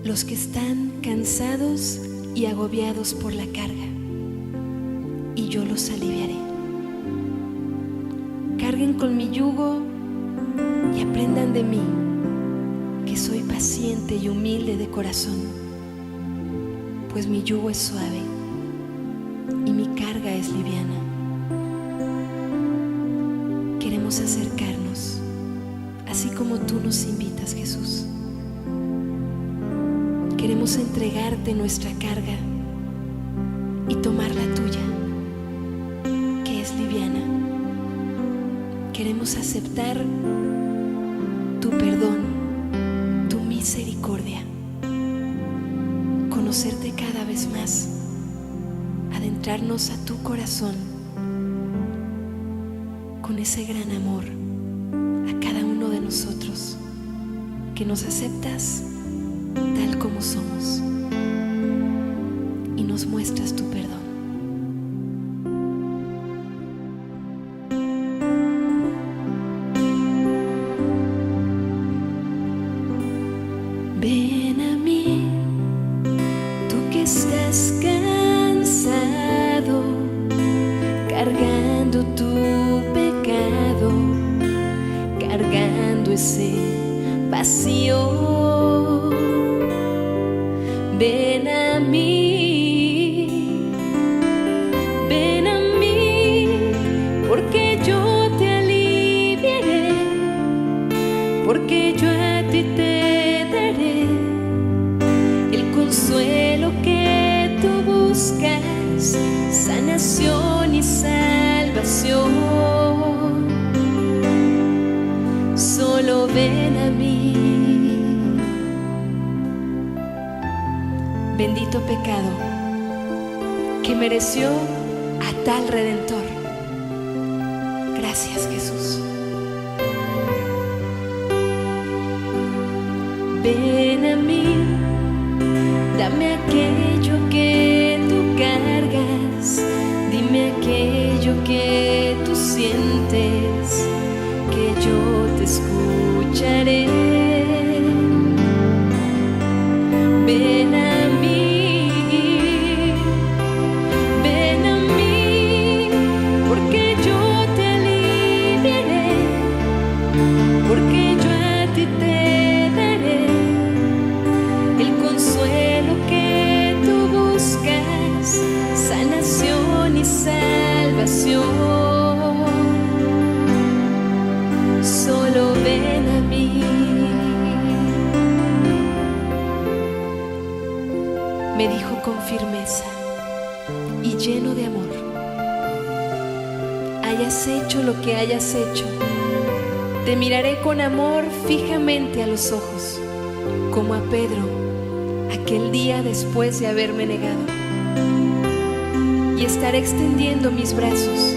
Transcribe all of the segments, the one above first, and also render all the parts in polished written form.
los que están cansados y agobiados por la carga, y yo los aliviaré. Carguen con mi yugo y aprendan de mí, que soy paciente y humilde de corazón, pues mi yugo es suave y mi carga es liviana. Queremos acercarnos, así como tú nos invitas, Jesús. Queremos entregarte nuestra carga y tomar la tuya, que es liviana. Queremos aceptar tu perdón, tu misericordia, conocerte cada vez más, adentrarnos a tu corazón con ese gran amor a cada uno de nosotros, que nos aceptas tal como somos y nos muestras tu perdón. Ven a mí, tú que estás cansado, cargando tu pecado, cargando ese vacío. Ven a mí, porque yo te aliviaré, porque yo a ti te daré el consuelo que tú buscas, sanación y salvación. Solo ven a mí. Bendito pecado que mereció a tal Redentor. Gracias, Jesús. Ven a mí, dame aquello que tú cargas, dime aquello que tú sientes, que yo te escucharé. Ven a mí, porque yo te aliviaré, porque yo a ti te daré el consuelo que tú buscas, sanación y salvación. Solo ven a mí. Me dijo con firmeza y lleno de amor: hayas hecho lo que hayas hecho, te miraré con amor fijamente a los ojos, como a Pedro aquel día después de haberme negado, y estaré extendiendo mis brazos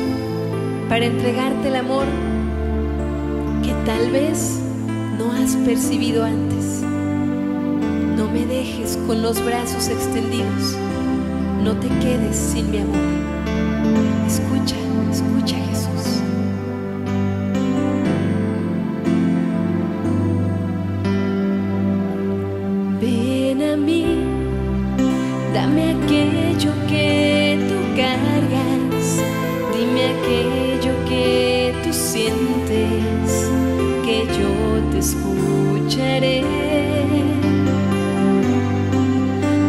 para entregarte el amor que tal vez no has percibido antes. No me dejes con los brazos extendidos, no te quedes sin mi amor. Escucha, escucha, Jesús. Ven a mí, dame aquello que tú cargas, dime aquello que tú sientes, que yo te escucharé.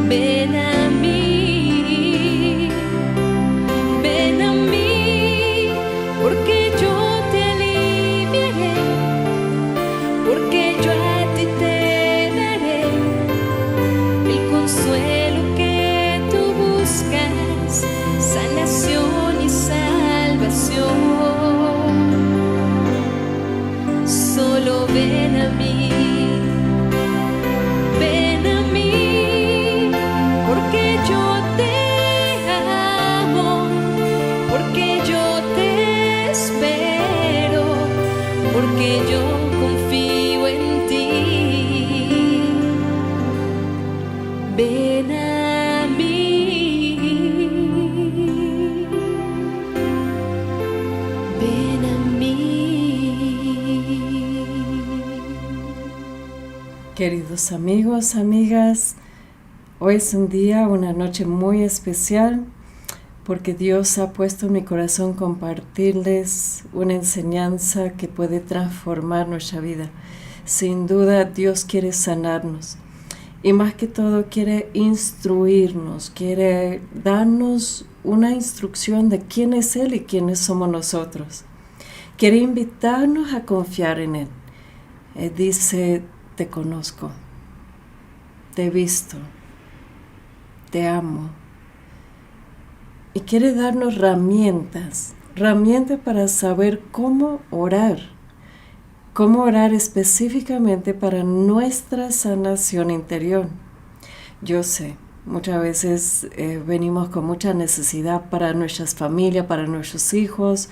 Ven a mí, porque yo te aliviaré, porque yo a ti te daré el consuelo que tú buscas, sanación y salvación. Solo ven a mí. Porque yo te amo, porque yo te espero, porque yo confío en ti. Ven a mí, ven a mí. Queridos amigos, amigas, hoy es una noche muy especial porque Dios ha puesto en mi corazón compartirles una enseñanza que puede transformar nuestra vida. Sin duda Dios quiere sanarnos y más que todo quiere instruirnos, quiere darnos una instrucción de quién es Él y quiénes somos nosotros. Quiere invitarnos a confiar en Él. Él dice: te conozco, te he visto, te amo. Y quiere darnos herramientas para saber cómo orar específicamente para nuestra sanación interior. Yo sé, muchas veces venimos con mucha necesidad para nuestras familias, para nuestros hijos.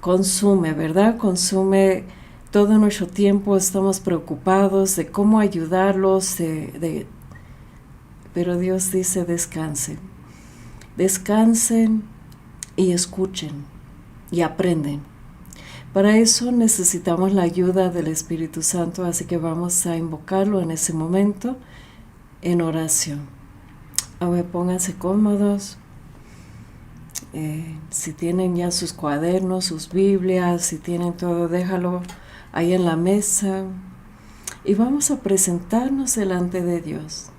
Consume, ¿verdad? Consume todo nuestro tiempo, estamos preocupados de cómo ayudarlos, pero Dios dice: descansen. Descansen y escuchen y aprenden. Para eso necesitamos la ayuda del Espíritu Santo, así que vamos a invocarlo en ese momento en oración. Ahora pónganse cómodos. Si tienen ya sus cuadernos, sus Biblias, si tienen todo, déjalo ahí en la mesa. Y vamos a presentarnos delante de Dios,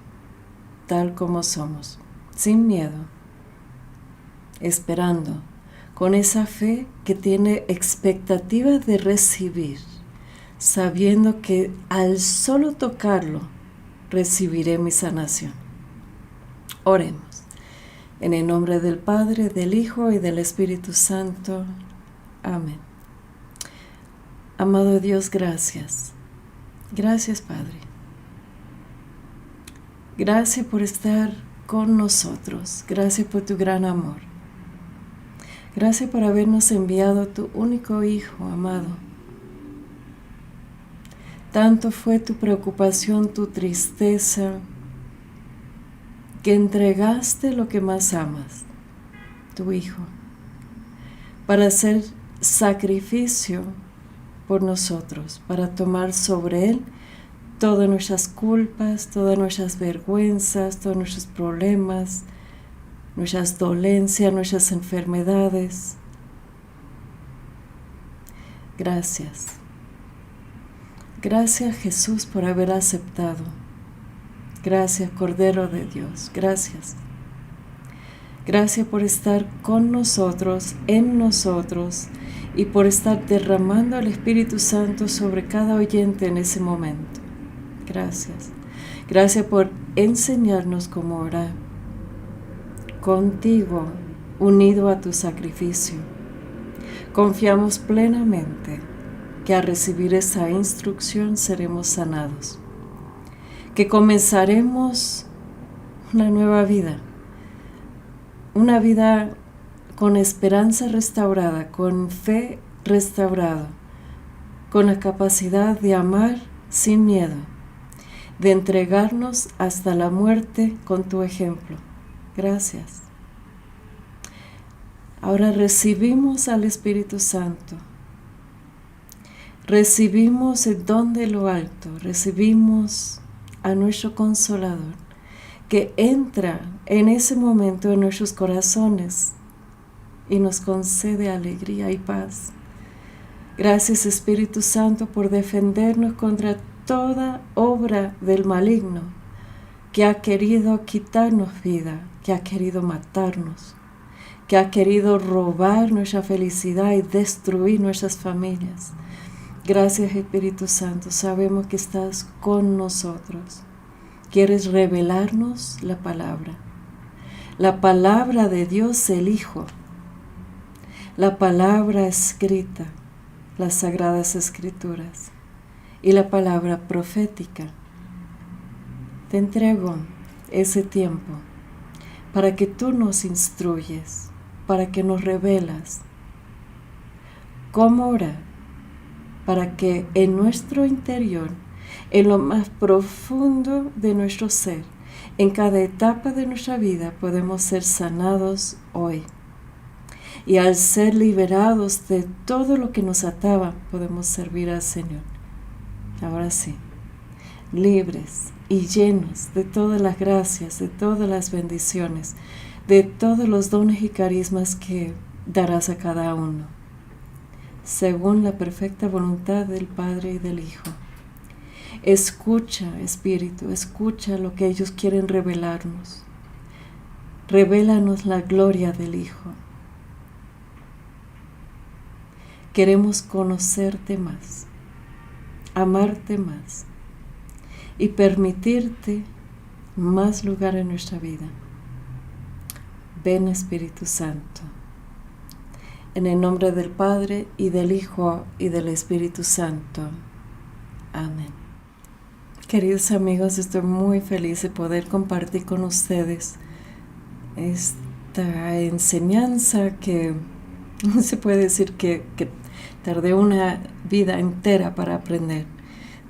tal como somos, sin miedo, esperando, con esa fe que tiene expectativa de recibir, sabiendo que al solo tocarlo, recibiré mi sanación. Oremos. En el nombre del Padre, del Hijo y del Espíritu Santo. Amén. Amado Dios, gracias. Gracias, Padre. Gracias por estar con nosotros. Gracias por tu gran amor. Gracias por habernos enviado tu único Hijo, amado. Tanto fue tu preocupación, tu tristeza, que entregaste lo que más amas, tu Hijo, para hacer sacrificio por nosotros, para tomar sobre Él todas nuestras culpas, todas nuestras vergüenzas, todos nuestros problemas, nuestras dolencias, nuestras enfermedades. Gracias. Gracias, Jesús, por haber aceptado. Gracias, Cordero de Dios, gracias. Gracias por estar con nosotros, en nosotros, y por estar derramando el Espíritu Santo sobre cada oyente en ese momento. Gracias. Gracias por enseñarnos cómo orar, contigo, unido a tu sacrificio. Confiamos plenamente que al recibir esa instrucción seremos sanados, que comenzaremos una nueva vida, una vida con esperanza restaurada, con fe restaurada, con la capacidad de amar sin miedo, de entregarnos hasta la muerte con tu ejemplo. Gracias. Ahora recibimos al Espíritu Santo. Recibimos el don de lo alto, recibimos a nuestro Consolador, que entra en ese momento en nuestros corazones y nos concede alegría y paz. Gracias, Espíritu Santo, por defendernos contra toda obra del maligno que ha querido quitarnos vida, que ha querido matarnos, que ha querido robar nuestra felicidad y destruir nuestras familias. Gracias, Espíritu Santo, sabemos que estás con nosotros. Quieres revelarnos la palabra de Dios el Hijo, la palabra escrita, las Sagradas Escrituras y la palabra profética. Te entrego ese tiempo para que tú nos instruyes, para que nos revelas cómo orar, para que en nuestro interior, en lo más profundo de nuestro ser, en cada etapa de nuestra vida, podemos ser sanados hoy. Y al ser liberados de todo lo que nos ataba, podemos servir al Señor. Ahora sí, libres y llenos de todas las gracias, de todas las bendiciones, de todos los dones y carismas que darás a cada uno, según la perfecta voluntad del Padre y del Hijo. Escucha, Espíritu, escucha lo que ellos quieren revelarnos. Revélanos la gloria del Hijo. Queremos conocerte más, amarte más y permitirte más lugar en nuestra vida. Ven, Espíritu Santo. En el nombre del Padre, y del Hijo, y del Espíritu Santo. Amén. Queridos amigos, estoy muy feliz de poder compartir con ustedes esta enseñanza que se puede decir que tardé una vida entera para aprender.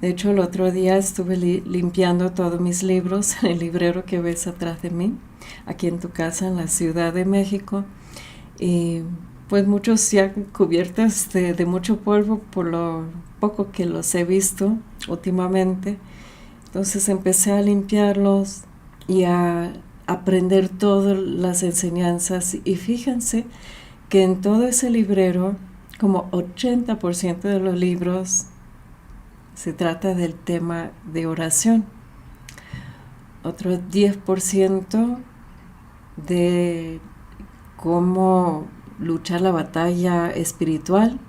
De hecho, el otro día estuve limpiando todos mis libros en el librero que ves atrás de mí, aquí en tu casa, en la Ciudad de México. Y pues muchos ya cubiertos de mucho polvo por lo poco que los he visto últimamente. Entonces empecé a limpiarlos y a aprender todas las enseñanzas. Y fíjense que en todo ese librero, como 80% de los libros se trata del tema de oración. Otro 10% de cómo luchar la batalla espiritual.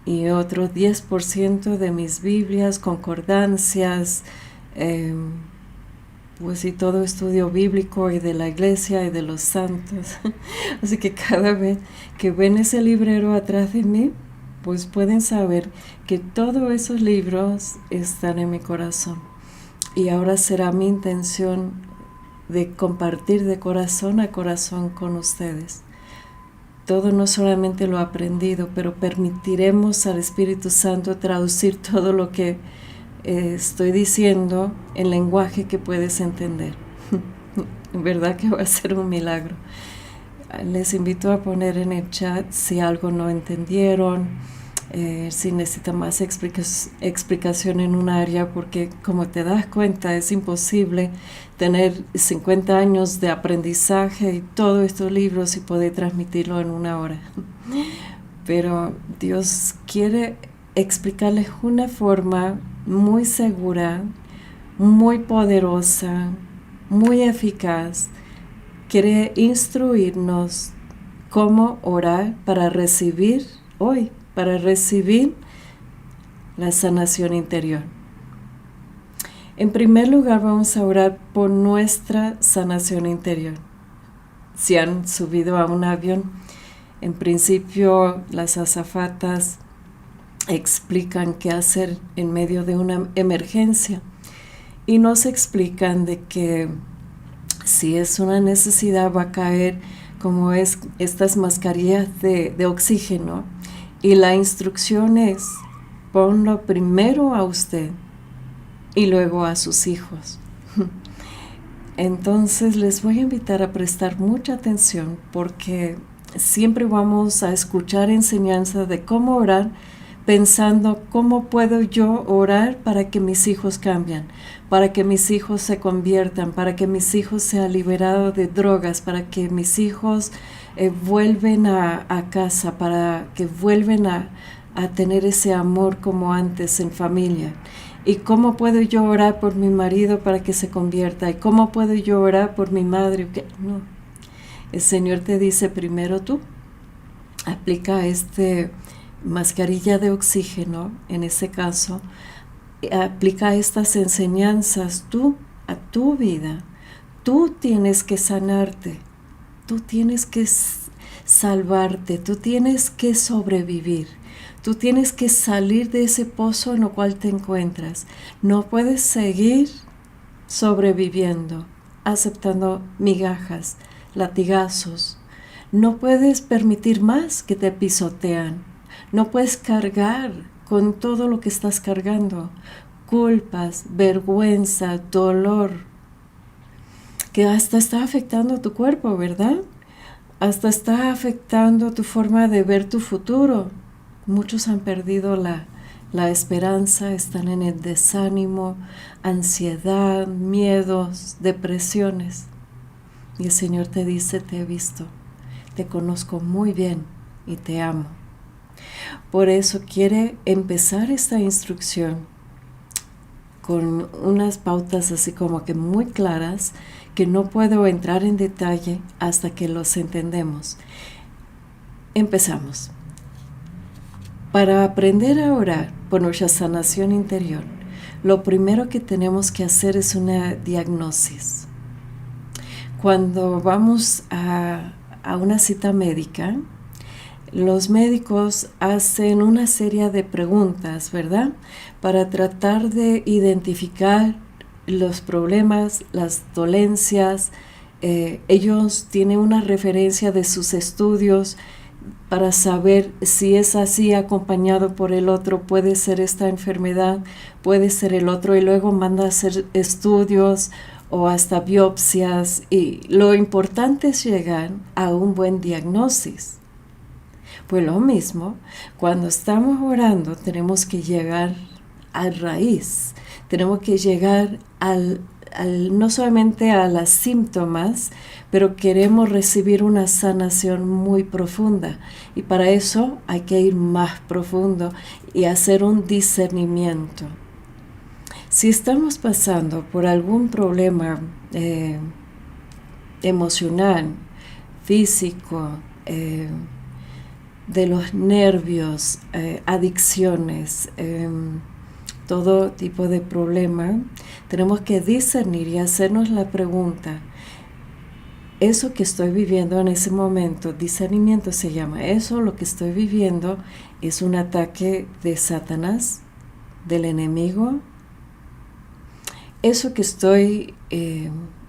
Y otro 10% de mis Biblias, concordancias, pues y todo estudio bíblico y de la iglesia y de los santos. Así que cada vez que ven ese librero atrás de mí, pues pueden saber que todos esos libros están en mi corazón. Y ahora será mi intención de compartir de corazón a corazón con ustedes. Todo no solamente lo he aprendido, pero permitiremos al Espíritu Santo traducir todo lo que estoy diciendo en lenguaje que puedes entender. En verdad que va a ser un milagro. Les invito a poner en el chat si algo no entendieron, si necesitan más explicación en un área, porque como te das cuenta es imposible tener 50 años de aprendizaje y todos estos libros y poder transmitirlo en una hora. Pero Dios quiere explicarles una forma muy segura, muy poderosa, muy eficaz. Quiere instruirnos cómo orar para recibir hoy, para recibir la sanación interior. En primer lugar, vamos a orar por nuestra sanación interior. Si han subido a un avión, en principio las azafatas explican qué hacer en medio de una emergencia y nos explican de que si es una necesidad va a caer como es estas mascarillas de oxígeno, y la instrucción es ponlo primero a usted y luego a sus hijos. Entonces les voy a invitar a prestar mucha atención, porque siempre vamos a escuchar enseñanzas de cómo orar, pensando cómo puedo yo orar para que mis hijos cambien, para que mis hijos se conviertan, para que mis hijos sean liberados de drogas, para que mis hijos vuelven a casa, para que vuelven a tener ese amor como antes en familia. ¿Y cómo puedo yo orar por mi marido para que se convierta? ¿Y cómo puedo yo orar por mi madre? No. El Señor te dice primero tú. Aplica mascarilla de oxígeno, en ese caso. Aplica estas enseñanzas tú a tu vida. Tú tienes que sanarte. Tú tienes que salvarte. Tú tienes que sobrevivir. Tú tienes que salir de ese pozo en el cual te encuentras. No puedes seguir sobreviviendo, aceptando migajas, latigazos. No puedes permitir más que te pisotean. No puedes cargar con todo lo que estás cargando. Culpas, vergüenza, dolor, que hasta está afectando tu cuerpo, ¿verdad? Hasta está afectando tu forma de ver tu futuro. Muchos han perdido la la esperanza están en el desánimo, ansiedad, miedos, depresiones. Y el Señor te dice, te he visto, te conozco muy bien y te amo. Por eso quiere empezar esta instrucción con unas pautas así como que muy claras, que no puedo entrar en detalle hasta que los entendemos. Empezamos. Para aprender a orar por nuestra sanación interior, lo primero que tenemos que hacer es una diagnosis. Cuando vamos a una cita médica, los médicos hacen una serie de preguntas, ¿verdad? Para tratar de identificar los problemas, las dolencias. Ellos tienen una referencia de sus estudios para saber si es así acompañado por el otro, puede ser esta enfermedad, puede ser el otro, y luego manda a hacer estudios o hasta biopsias, y lo importante es llegar a un buen diagnóstico. Pues lo mismo, cuando estamos orando tenemos que llegar a raíz, tenemos que llegar no solamente a los síntomas, pero queremos recibir una sanación muy profunda, y para eso hay que ir más profundo y hacer un discernimiento. Si estamos pasando por algún problema emocional, físico, de los nervios, adicciones, todo tipo de problema, tenemos que discernir y hacernos la pregunta, eso que estoy viviendo en ese momento, discernimiento se llama, eso lo que estoy viviendo es un ataque de Satanás, del enemigo. Eso que estoy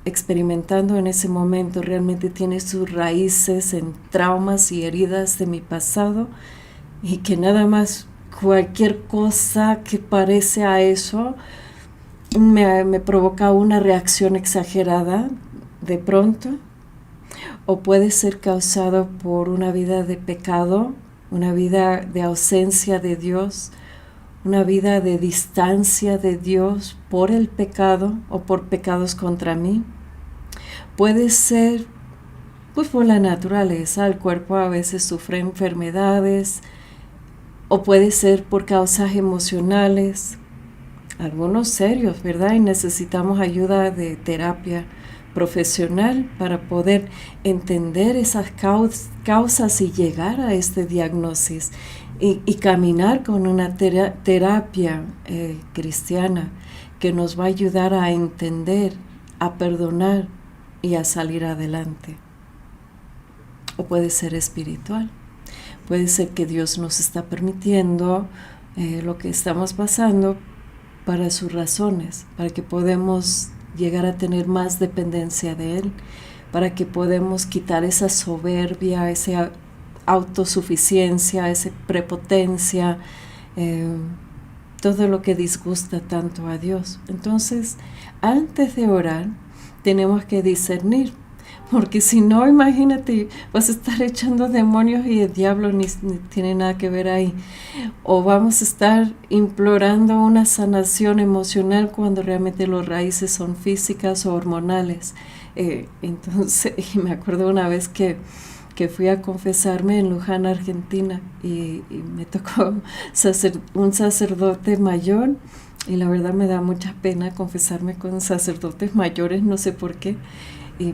experimentando en ese momento realmente tiene sus raíces en traumas y heridas de mi pasado, y que nada más cualquier cosa que parece a eso me provoca una reacción exagerada de pronto, o puede ser causado por una vida de pecado, una vida de ausencia de Dios, una vida de distancia de Dios por el pecado o por pecados contra mí. Puede ser pues por la naturaleza, el cuerpo a veces sufre enfermedades, o puede ser por causas emocionales, algunos serios, ¿verdad? Y necesitamos ayuda de terapia profesional para poder entender esas causas y llegar a este diagnóstico y caminar con una terapia cristiana que nos va a ayudar a entender, a perdonar y a salir adelante. O puede ser espiritual. Puede ser que Dios nos está permitiendo lo que estamos pasando para sus razones, para que podamos llegar a tener más dependencia de Él, para que podamos quitar esa soberbia, esa autosuficiencia, esa prepotencia, todo lo que disgusta tanto a Dios. Entonces, antes de orar, tenemos que discernir, porque si no, imagínate, vas a estar echando demonios y el diablo ni tiene nada que ver ahí. O vamos a estar implorando una sanación emocional cuando realmente las raíces son físicas o hormonales. Entonces, me acuerdo una vez que fui a confesarme en Luján, Argentina, y me tocó un sacerdote mayor, y la verdad me da mucha pena confesarme con sacerdotes mayores, no sé por qué.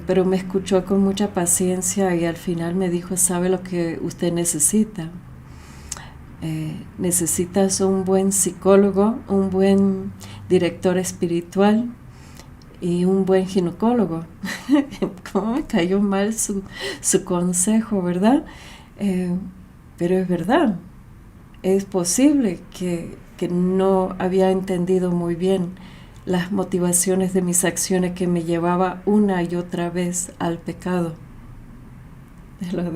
Pero me escuchó con mucha paciencia y al final me dijo, ¿sabe lo que usted necesita? Necesitas un buen psicólogo, un buen director espiritual y un buen ginecólogo. Cómo me cayó mal su consejo, ¿verdad? Pero es verdad, es posible que no había entendido muy bien las motivaciones de mis acciones que me llevaba una y otra vez al pecado. Te lo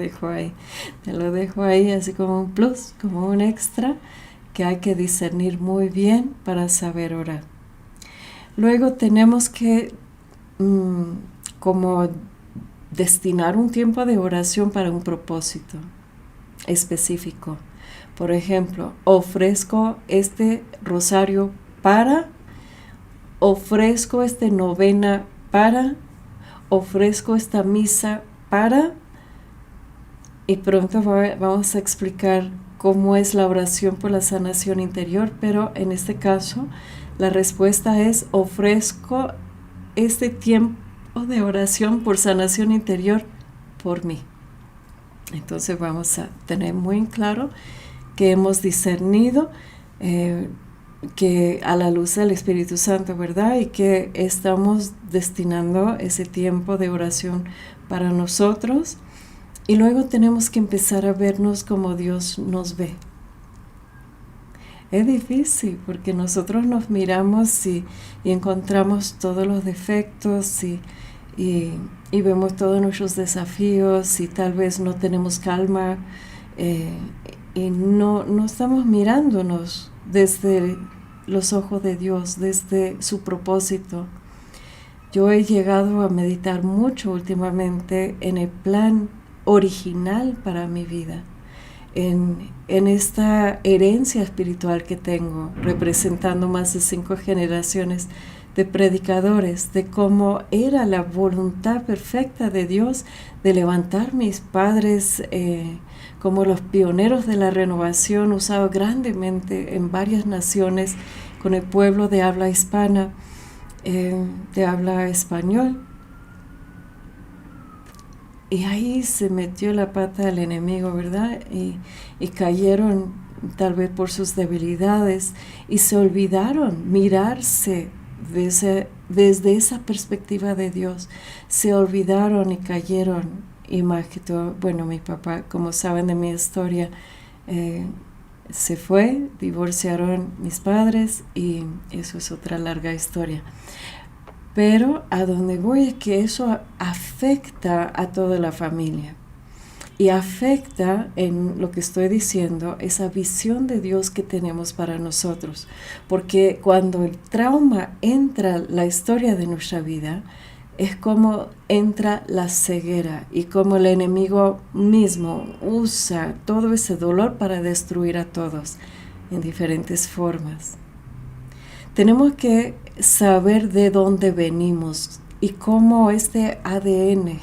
dejo ahí así como un plus, como un extra que hay que discernir muy bien para saber orar. Luego tenemos que como destinar un tiempo de oración para un propósito específico. Por ejemplo, ofrezco este rosario para, ofrezco esta novena para, ofrezco esta misa para, y pronto vamos a explicar cómo es la oración por la sanación interior, pero en este caso la respuesta es ofrezco este tiempo de oración por sanación interior por mí. Entonces vamos a tener muy claro que hemos discernido que a la luz del Espíritu Santo, ¿verdad? Y que estamos destinando ese tiempo de oración para nosotros. Y luego tenemos que empezar a vernos como Dios nos ve. Es difícil porque nosotros nos miramos y encontramos todos los defectos y vemos todos nuestros desafíos y tal vez no tenemos calma y no estamos mirándonos desde los ojos de Dios, desde su propósito. Yo he llegado a meditar mucho últimamente en el plan original para mi vida, en esta herencia espiritual que tengo, representando más de 5 generaciones de predicadores, de cómo era la voluntad perfecta de Dios de levantar mis padres como los pioneros de la renovación, usado grandemente en varias naciones con el pueblo de habla hispana, de habla español. Y ahí se metió la pata del enemigo, ¿verdad? Y cayeron tal vez por sus debilidades y se olvidaron mirarse desde esa perspectiva de Dios. Se olvidaron y cayeron. Y más que todo, bueno, mi papá, como saben de mi historia, se fue, divorciaron mis padres y eso es otra larga historia. Pero a donde voy es que eso afecta a toda la familia y afecta en lo que estoy diciendo, esa visión de Dios que tenemos para nosotros. Porque cuando el trauma entra en la historia de nuestra vida, es como entra la ceguera y como el enemigo mismo usa todo ese dolor para destruir a todos en diferentes formas. Tenemos que saber de dónde venimos y cómo este ADN.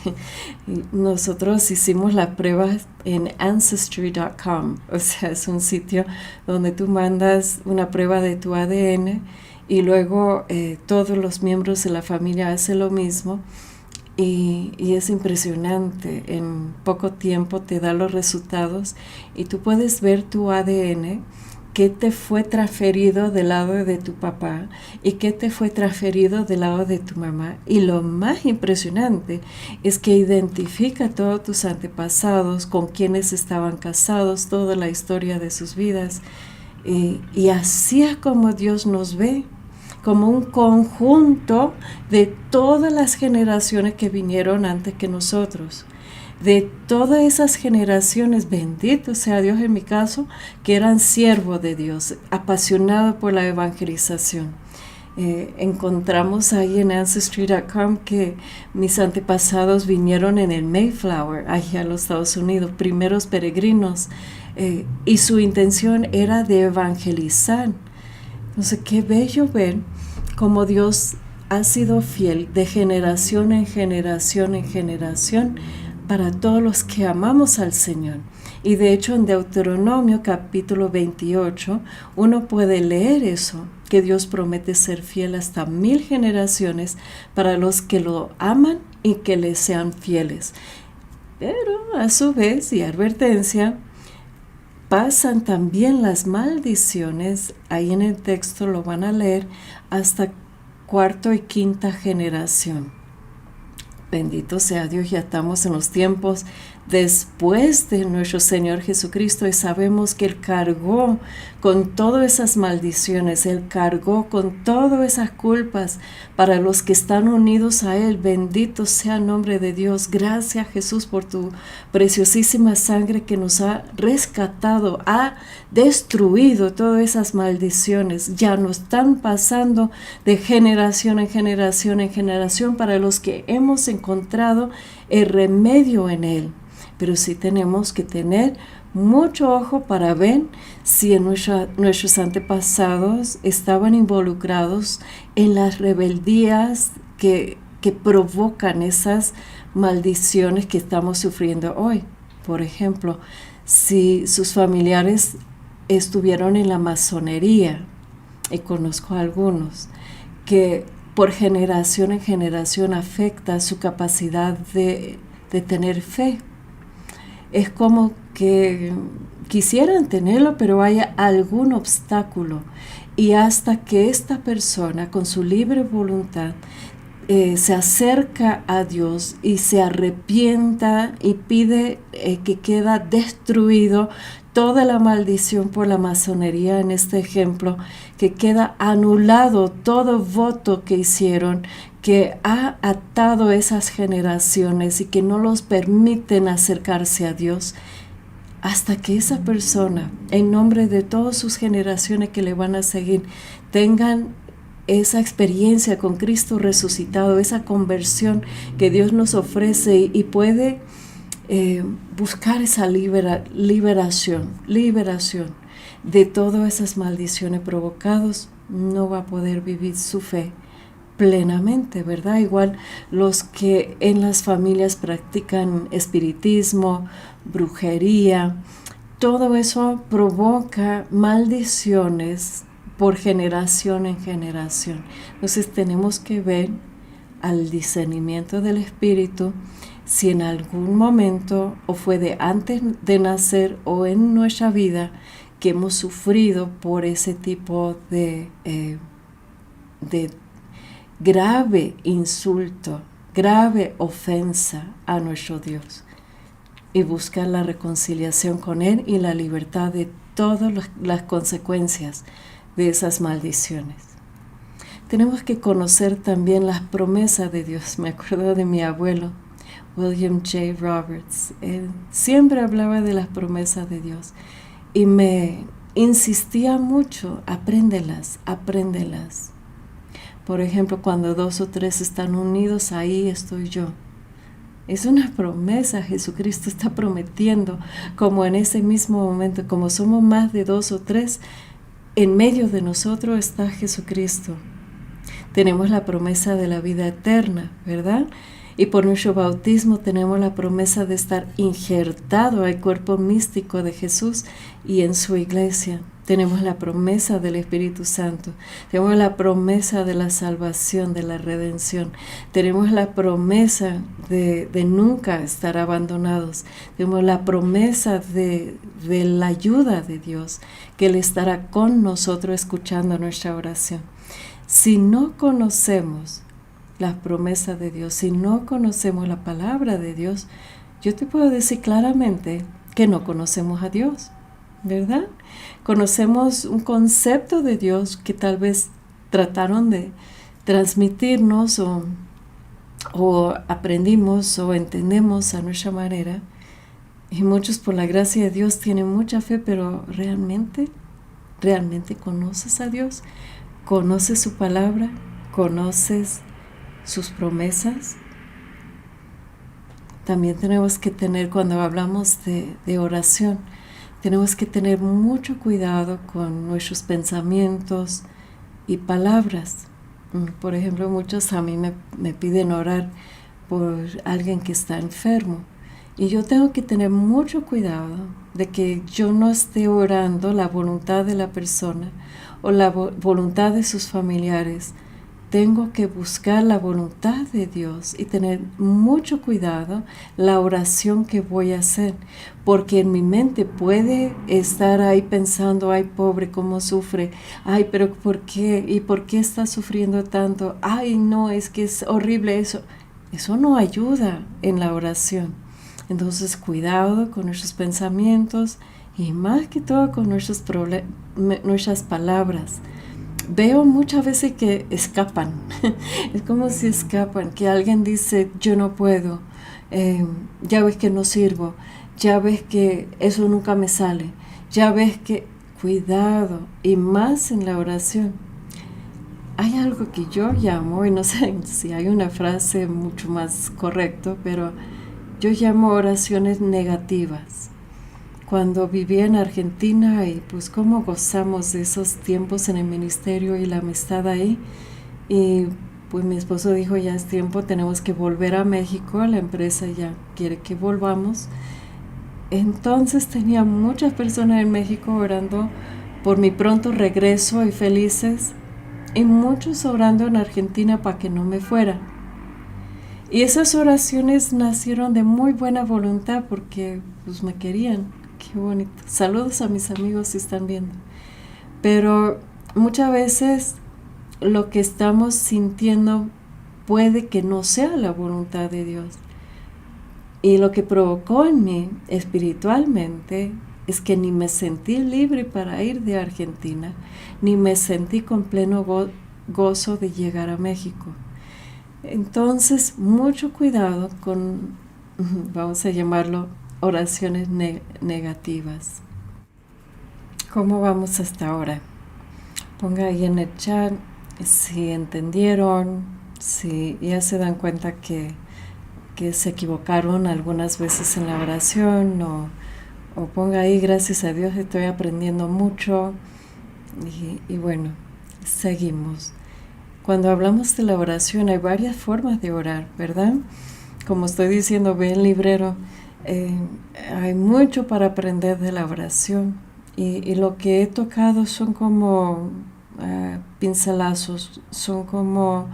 Nosotros hicimos la prueba en Ancestry.com, o sea, es un sitio donde tú mandas una prueba de tu ADN y luego todos los miembros de la familia hacen lo mismo y es impresionante. En poco tiempo te da los resultados y tú puedes ver tu ADN, qué te fue transferido del lado de tu papá y qué te fue transferido del lado de tu mamá. Y lo más impresionante es que identifica todos tus antepasados, con quienes estaban casados, toda la historia de sus vidas. Y así es como Dios nos ve, como un conjunto de todas las generaciones que vinieron antes que nosotros. De todas esas generaciones, bendito sea Dios en mi caso, que eran siervos de Dios, apasionados por la evangelización. Encontramos ahí en Ancestry.com que mis antepasados vinieron en el Mayflower, allá a los Estados Unidos, primeros peregrinos, y su intención era de evangelizar. Entonces, qué bello ver cómo Dios ha sido fiel de generación en generación en generación para todos los que amamos al Señor. Y de hecho en Deuteronomio capítulo 28 uno puede leer eso, que Dios promete ser fiel hasta 1000 generaciones para los que lo aman y que le sean fieles. Pero a su vez, y advertencia, pasan también las maldiciones, ahí en el texto lo van a leer, hasta 4ª y 5ª generación. Bendito sea Dios, ya estamos en los tiempos después de nuestro Señor Jesucristo y sabemos que Él cargó con todas esas maldiciones, Él cargó con todas esas culpas para los que están unidos a Él. Bendito sea el nombre de Dios. Gracias, Jesús, por tu preciosísima sangre que nos ha rescatado, ha destruido todas esas maldiciones. Ya no están pasando de generación en generación en generación para los que hemos encontrado el remedio en Él. Pero sí tenemos que tener mucho ojo para ver si nuestros antepasados estaban involucrados en las rebeldías que provocan esas maldiciones que estamos sufriendo hoy. Por ejemplo, si sus familiares estuvieron en la masonería, y conozco a algunos, que por generación en generación afecta su capacidad de tener fe. Es como que quisieran tenerlo, pero hay algún obstáculo. Y hasta que esta persona, con su libre voluntad, se acerca a Dios y se arrepienta y pide que queda destruido toda la maldición por la masonería en este ejemplo, que queda anulado todo voto que hicieron, que ha atado esas generaciones y que no los permiten acercarse a Dios, hasta que esa persona, en nombre de todas sus generaciones que le van a seguir, tengan esa experiencia con Cristo resucitado, esa conversión que Dios nos ofrece y puede buscar esa liberación de todas esas maldiciones provocadas, no va a poder vivir su fe plenamente, ¿verdad? Igual los que en las familias practican espiritismo, brujería, todo eso provoca maldiciones por generación en generación. Entonces tenemos que ver al discernimiento del Espíritu si en algún momento o fue de antes de nacer o en nuestra vida que hemos sufrido por ese tipo de grave insulto, grave ofensa a nuestro Dios, y buscar la reconciliación con Él y la libertad de todas las consecuencias de esas maldiciones. Tenemos que conocer también las promesas de Dios. Me acuerdo de mi abuelo, William J. Roberts. Él siempre hablaba de las promesas de Dios y me insistía mucho, apréndelas. Por ejemplo, cuando 2 o 3 están unidos, ahí estoy yo. Es una promesa, Jesucristo está prometiendo, como en ese mismo momento, como somos más de 2 o 3, en medio de nosotros está Jesucristo. Tenemos la promesa de la vida eterna, ¿verdad? Y por nuestro bautismo tenemos la promesa de estar injertado al cuerpo místico de Jesús y en su iglesia. Tenemos la promesa del Espíritu Santo. Tenemos la promesa de la salvación, de la redención. Tenemos la promesa de nunca estar abandonados. Tenemos la promesa de la ayuda de Dios, que Él estará con nosotros escuchando nuestra oración. Si no conocemos las promesas de Dios, si no conocemos la palabra de Dios, yo te puedo decir claramente que no conocemos a Dios, ¿verdad? Conocemos un concepto de Dios que tal vez trataron de transmitirnos o aprendimos o entendemos a nuestra manera, y muchos por la gracia de Dios tienen mucha fe, pero ¿realmente conoces a Dios? ¿Conoces su palabra? ¿Conoces sus promesas? También tenemos que tener, cuando hablamos de oración, tenemos que tener mucho cuidado con nuestros pensamientos y palabras. Por ejemplo, muchos a mí me piden orar por alguien que está enfermo. Y yo tengo que tener mucho cuidado de que yo no esté orando la voluntad de la persona o la voluntad de sus familiares. Tengo que buscar la voluntad de Dios y tener mucho cuidado la oración que voy a hacer, porque en mi mente puede estar ahí pensando, ay, pobre, cómo sufre, ay, pero ¿por qué? ¿Y por qué está sufriendo tanto? Ay, no, es que es horrible eso. Eso no ayuda en la oración. Entonces, cuidado con nuestros pensamientos y más que todo con nuestras palabras. Veo muchas veces que escapan, es como si escapan, que alguien dice, yo no puedo, ya ves que no sirvo, ya ves que eso nunca me sale, ya ves que, cuidado, y más en la oración. Hay algo que yo llamo, y no sé si hay una frase mucho más correcta, pero yo llamo oraciones negativas. cuando vivía en Argentina y pues cómo gozamos de esos tiempos en el ministerio y la amistad ahí. Y pues mi esposo dijo, ya es tiempo, tenemos que volver a México, la empresa ya quiere que volvamos. Entonces tenía muchas personas en México orando por mi pronto regreso y felices, y muchos orando en Argentina para que no me fuera. Y esas oraciones nacieron de muy buena voluntad porque pues me querían. Qué bonito. Saludos a mis amigos si están viendo. Pero muchas veces lo que estamos sintiendo puede que no sea la voluntad de Dios. Y lo que provocó en mí espiritualmente es que ni me sentí libre para ir de Argentina, ni me sentí con pleno gozo de llegar a México. Entonces, mucho cuidado con, vamos a llamarlo, oraciones negativas. ¿Cómo vamos hasta ahora? Ponga ahí en el chat si entendieron, si ya se dan cuenta que se equivocaron algunas veces en la oración, o ponga ahí, gracias a Dios estoy aprendiendo mucho, y bueno, seguimos. Cuando hablamos de la oración hay varias formas de orar, ¿verdad? Como estoy diciendo, ve el librero, hay mucho para aprender de la oración, y lo que he tocado son como pincelazos, son como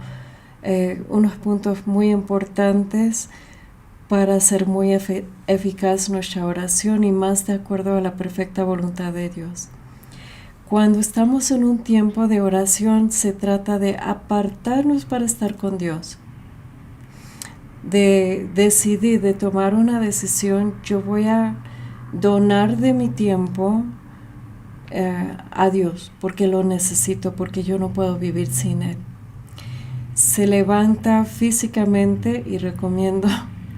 unos puntos muy importantes para hacer muy eficaz nuestra oración y más de acuerdo a la perfecta voluntad de Dios. Cuando estamos en un tiempo de oración, se trata de apartarnos para estar con Dios, de decidir, de tomar una decisión. Yo voy a donar de mi tiempo a Dios porque lo necesito, porque yo no puedo vivir sin Él. Se levanta físicamente, y recomiendo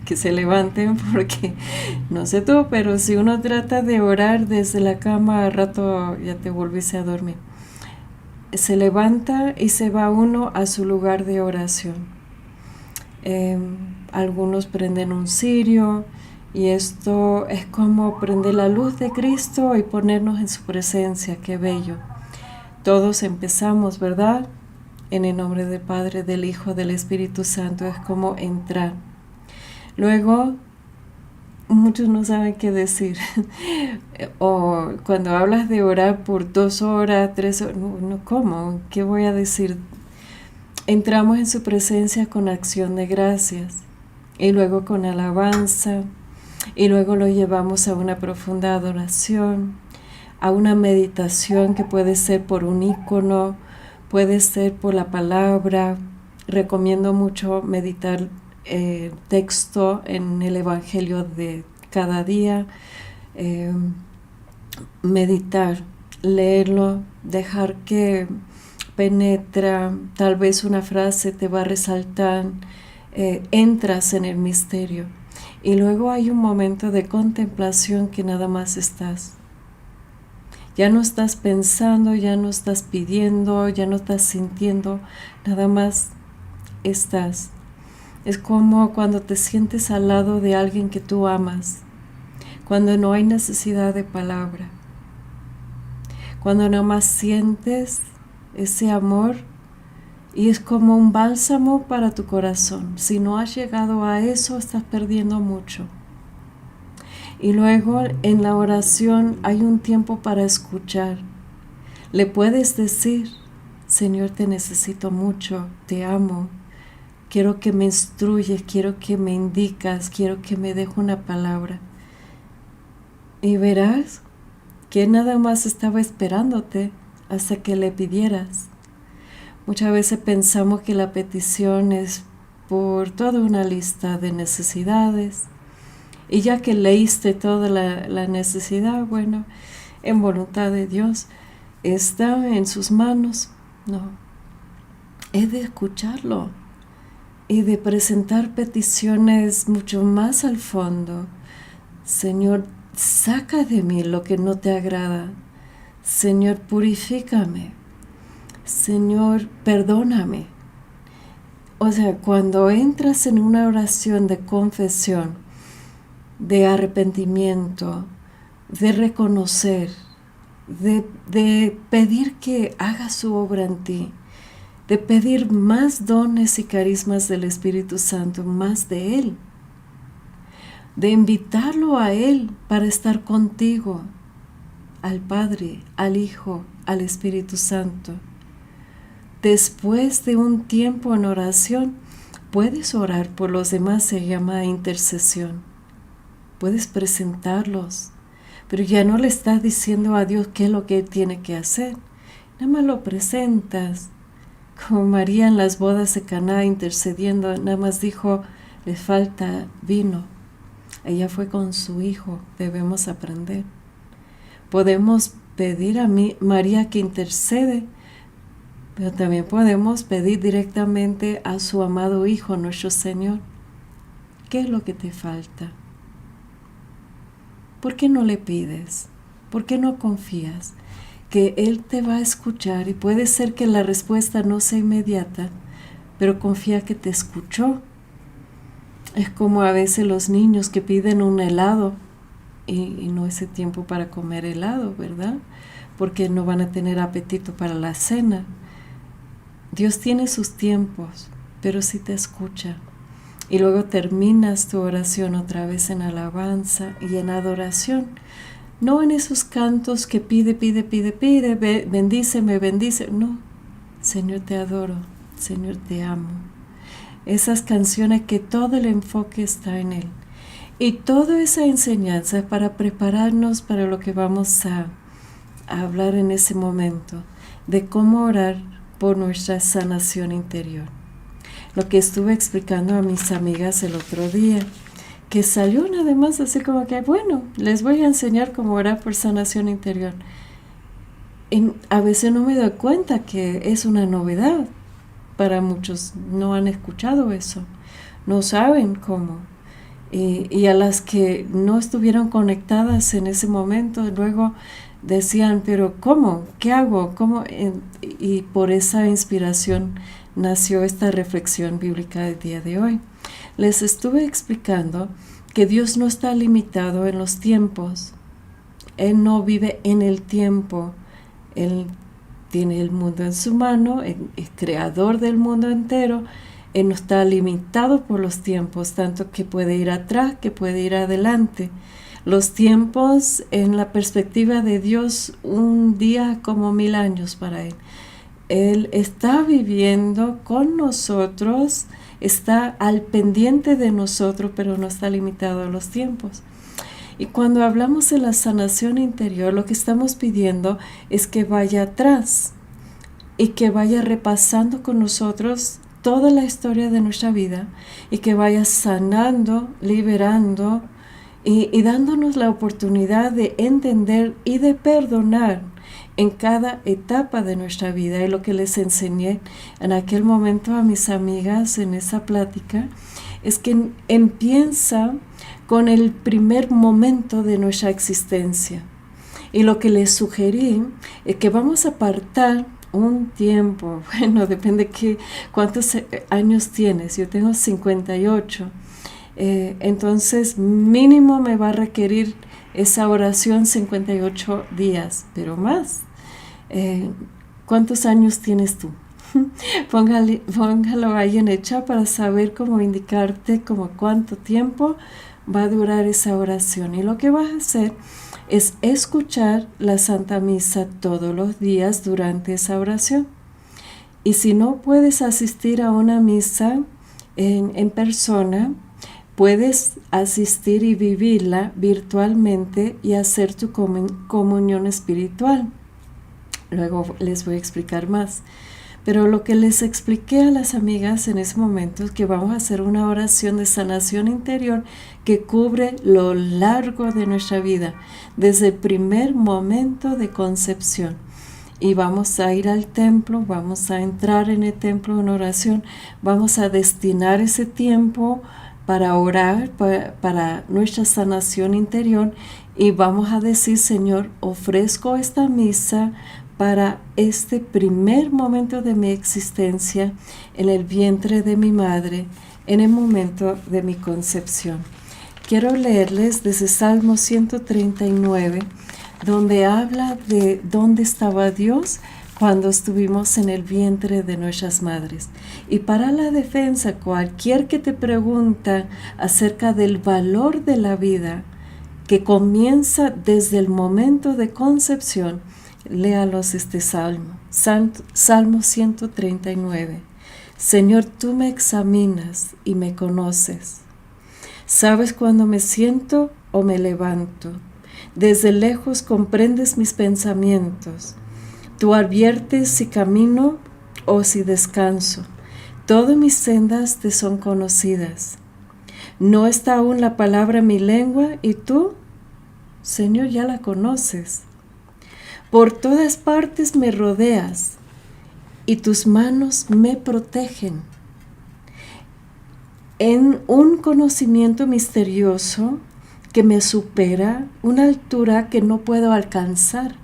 que se levanten porque no sé tú, pero si uno trata de orar desde la cama, al rato ya te volviste a dormir. Se levanta y se va uno a su lugar de oración. Algunos prenden un cirio, y esto es como prender la luz de Cristo y ponernos en su presencia. Qué bello. Todos empezamos, ¿verdad? En el nombre del Padre, del Hijo, del Espíritu Santo. Es como entrar. Luego, muchos no saben qué decir. O cuando hablas de orar por 2 horas, 3 horas, no, ¿cómo? ¿Qué voy a decir? Entramos en su presencia con acción de gracias, y luego con alabanza, y luego lo llevamos a una profunda adoración, a una meditación que puede ser por un icono, puede ser por la palabra. Recomiendo mucho meditar texto en el Evangelio de cada día, meditar, leerlo, dejar que penetra, tal vez una frase te va a resaltar, entras en el misterio, y luego hay un momento de contemplación que nada más estás. Ya no estás pensando, ya no estás pidiendo, ya no estás sintiendo, nada más estás. Es como cuando te sientes al lado de alguien que tú amas, cuando no hay necesidad de palabra, cuando nada más sientes ese amor, y es como un bálsamo para tu corazón. Si no has llegado a eso, estás perdiendo mucho. Y luego en la oración hay un tiempo para escuchar. Le puedes decir, Señor, te necesito mucho, te amo, quiero que me instruyes, quiero que me indicas, quiero que me dejes una palabra. Y verás que nada más estaba esperándote hasta que le pidieras. Muchas veces pensamos que la petición es por toda una lista de necesidades, y ya que leíste toda la necesidad, bueno, en voluntad de Dios, está en sus manos. No, es de escucharlo y de presentar peticiones mucho más al fondo. Señor, saca de mí lo que no te agrada. Señor, purifícame. Señor, perdóname. O sea, cuando entras en una oración de confesión, de arrepentimiento, de reconocer, de pedir que haga su obra en ti, de pedir más dones y carismas del Espíritu Santo, más de Él, de invitarlo a Él para estar contigo, al Padre, al Hijo, al Espíritu Santo. Después de un tiempo en oración, puedes orar por los demás, se llama intercesión. Puedes presentarlos, pero ya no le estás diciendo a Dios qué es lo que Él tiene que hacer. Nada más lo presentas. Como María en las bodas de Caná intercediendo, nada más dijo, les falta vino. Ella fue con su hijo, debemos aprender. Podemos pedir a María que intercede, pero también podemos pedir directamente a su amado Hijo, nuestro Señor. ¿Qué es lo que te falta? ¿Por qué no le pides? ¿Por qué no confías que Él te va a escuchar? Y puede ser que la respuesta no sea inmediata, pero confía que te escuchó. Es como a veces los niños que piden un helado y no es el tiempo para comer helado, ¿verdad? Porque no van a tener apetito para la cena. Dios tiene sus tiempos, pero sí te escucha. Y luego terminas tu oración otra vez en alabanza y en adoración. No en esos cantos que pide, bendíceme, bendice. No, Señor te adoro, Señor te amo. Esas canciones que todo el enfoque está en Él. Y toda esa enseñanza es para prepararnos para lo que vamos a hablar en ese momento, de cómo orar por nuestra sanación interior. Lo que estuve explicando a mis amigas el otro día, que salió nada más así como que, bueno, les voy a enseñar cómo orar por sanación interior. Y a veces no me doy cuenta que es una novedad. Para muchos no han escuchado eso, no saben cómo. Y a las que no estuvieron conectadas en ese momento, luego decían, pero ¿cómo? ¿Qué hago? ¿Cómo? Y por esa inspiración nació esta reflexión bíblica del día de hoy. Les estuve explicando que Dios no está limitado en los tiempos. Él no vive en el tiempo. Él tiene el mundo en su mano, es creador del mundo entero. Él no está limitado por los tiempos, tanto que puede ir atrás, que puede ir adelante. Los tiempos, en la perspectiva de Dios, un día como 1000 años para Él. Él está viviendo con nosotros, está al pendiente de nosotros, pero no está limitado a los tiempos. Y cuando hablamos de la sanación interior, lo que estamos pidiendo es que vaya atrás y que vaya repasando con nosotros toda la historia de nuestra vida y que vaya sanando, liberando y dándonos la oportunidad de entender y de perdonar en cada etapa de nuestra vida. Y lo que les enseñé en aquel momento a mis amigas en esa plática es que empieza con el primer momento de nuestra existencia. Y lo que les sugerí es que vamos a apartar un tiempo, bueno, depende de cuántos años tienes. Yo tengo 58, entonces mínimo me va a requerir esa oración 58 días, pero más. ¿Cuántos años tienes tú? Póngalo ahí en el chat para saber cómo indicarte como cuánto tiempo va a durar esa oración. Y lo que vas a hacer es escuchar la Santa Misa todos los días durante esa oración. Y si no puedes asistir a una misa en persona, puedes asistir y vivirla virtualmente y hacer tu comunión espiritual. Luego les voy a explicar más. Pero lo que les expliqué a las amigas en ese momento es que vamos a hacer una oración de sanación interior que cubre lo largo de nuestra vida, desde el primer momento de concepción. Y vamos a ir al templo, vamos a entrar en el templo en oración, vamos a destinar ese tiempo para orar, para nuestra sanación interior, y vamos a decir, Señor, ofrezco esta misa para este primer momento de mi existencia en el vientre de mi madre, en el momento de mi concepción. quiero leerles desde Salmo 139, donde habla de dónde estaba Dios cuando estuvimos en el vientre de nuestras madres. Y para la defensa, cualquier que te pregunta acerca del valor de la vida, que comienza desde el momento de concepción, léalos este salmo, Salmo 139. Señor, tú me examinas y me conoces. Sabes cuando me siento o me levanto. Desde lejos comprendes mis pensamientos. Tú adviertes si camino o si descanso. Todas mis sendas te son conocidas. No está aún la palabra en mi lengua y tú, Señor, ya la conoces. Por todas partes me rodeas y tus manos me protegen. En un conocimiento misterioso que me supera, una altura que no puedo alcanzar.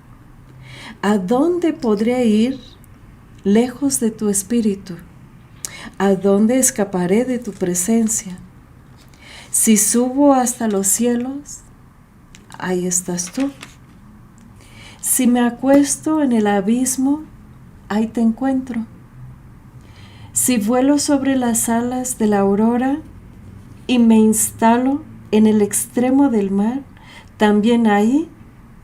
¿A dónde podré ir lejos de tu espíritu? ¿A dónde escaparé de tu presencia? Si subo hasta los cielos, ahí estás tú. Si me acuesto en el abismo, ahí te encuentro. Si vuelo sobre las alas de la aurora y me instalo en el extremo del mar, también ahí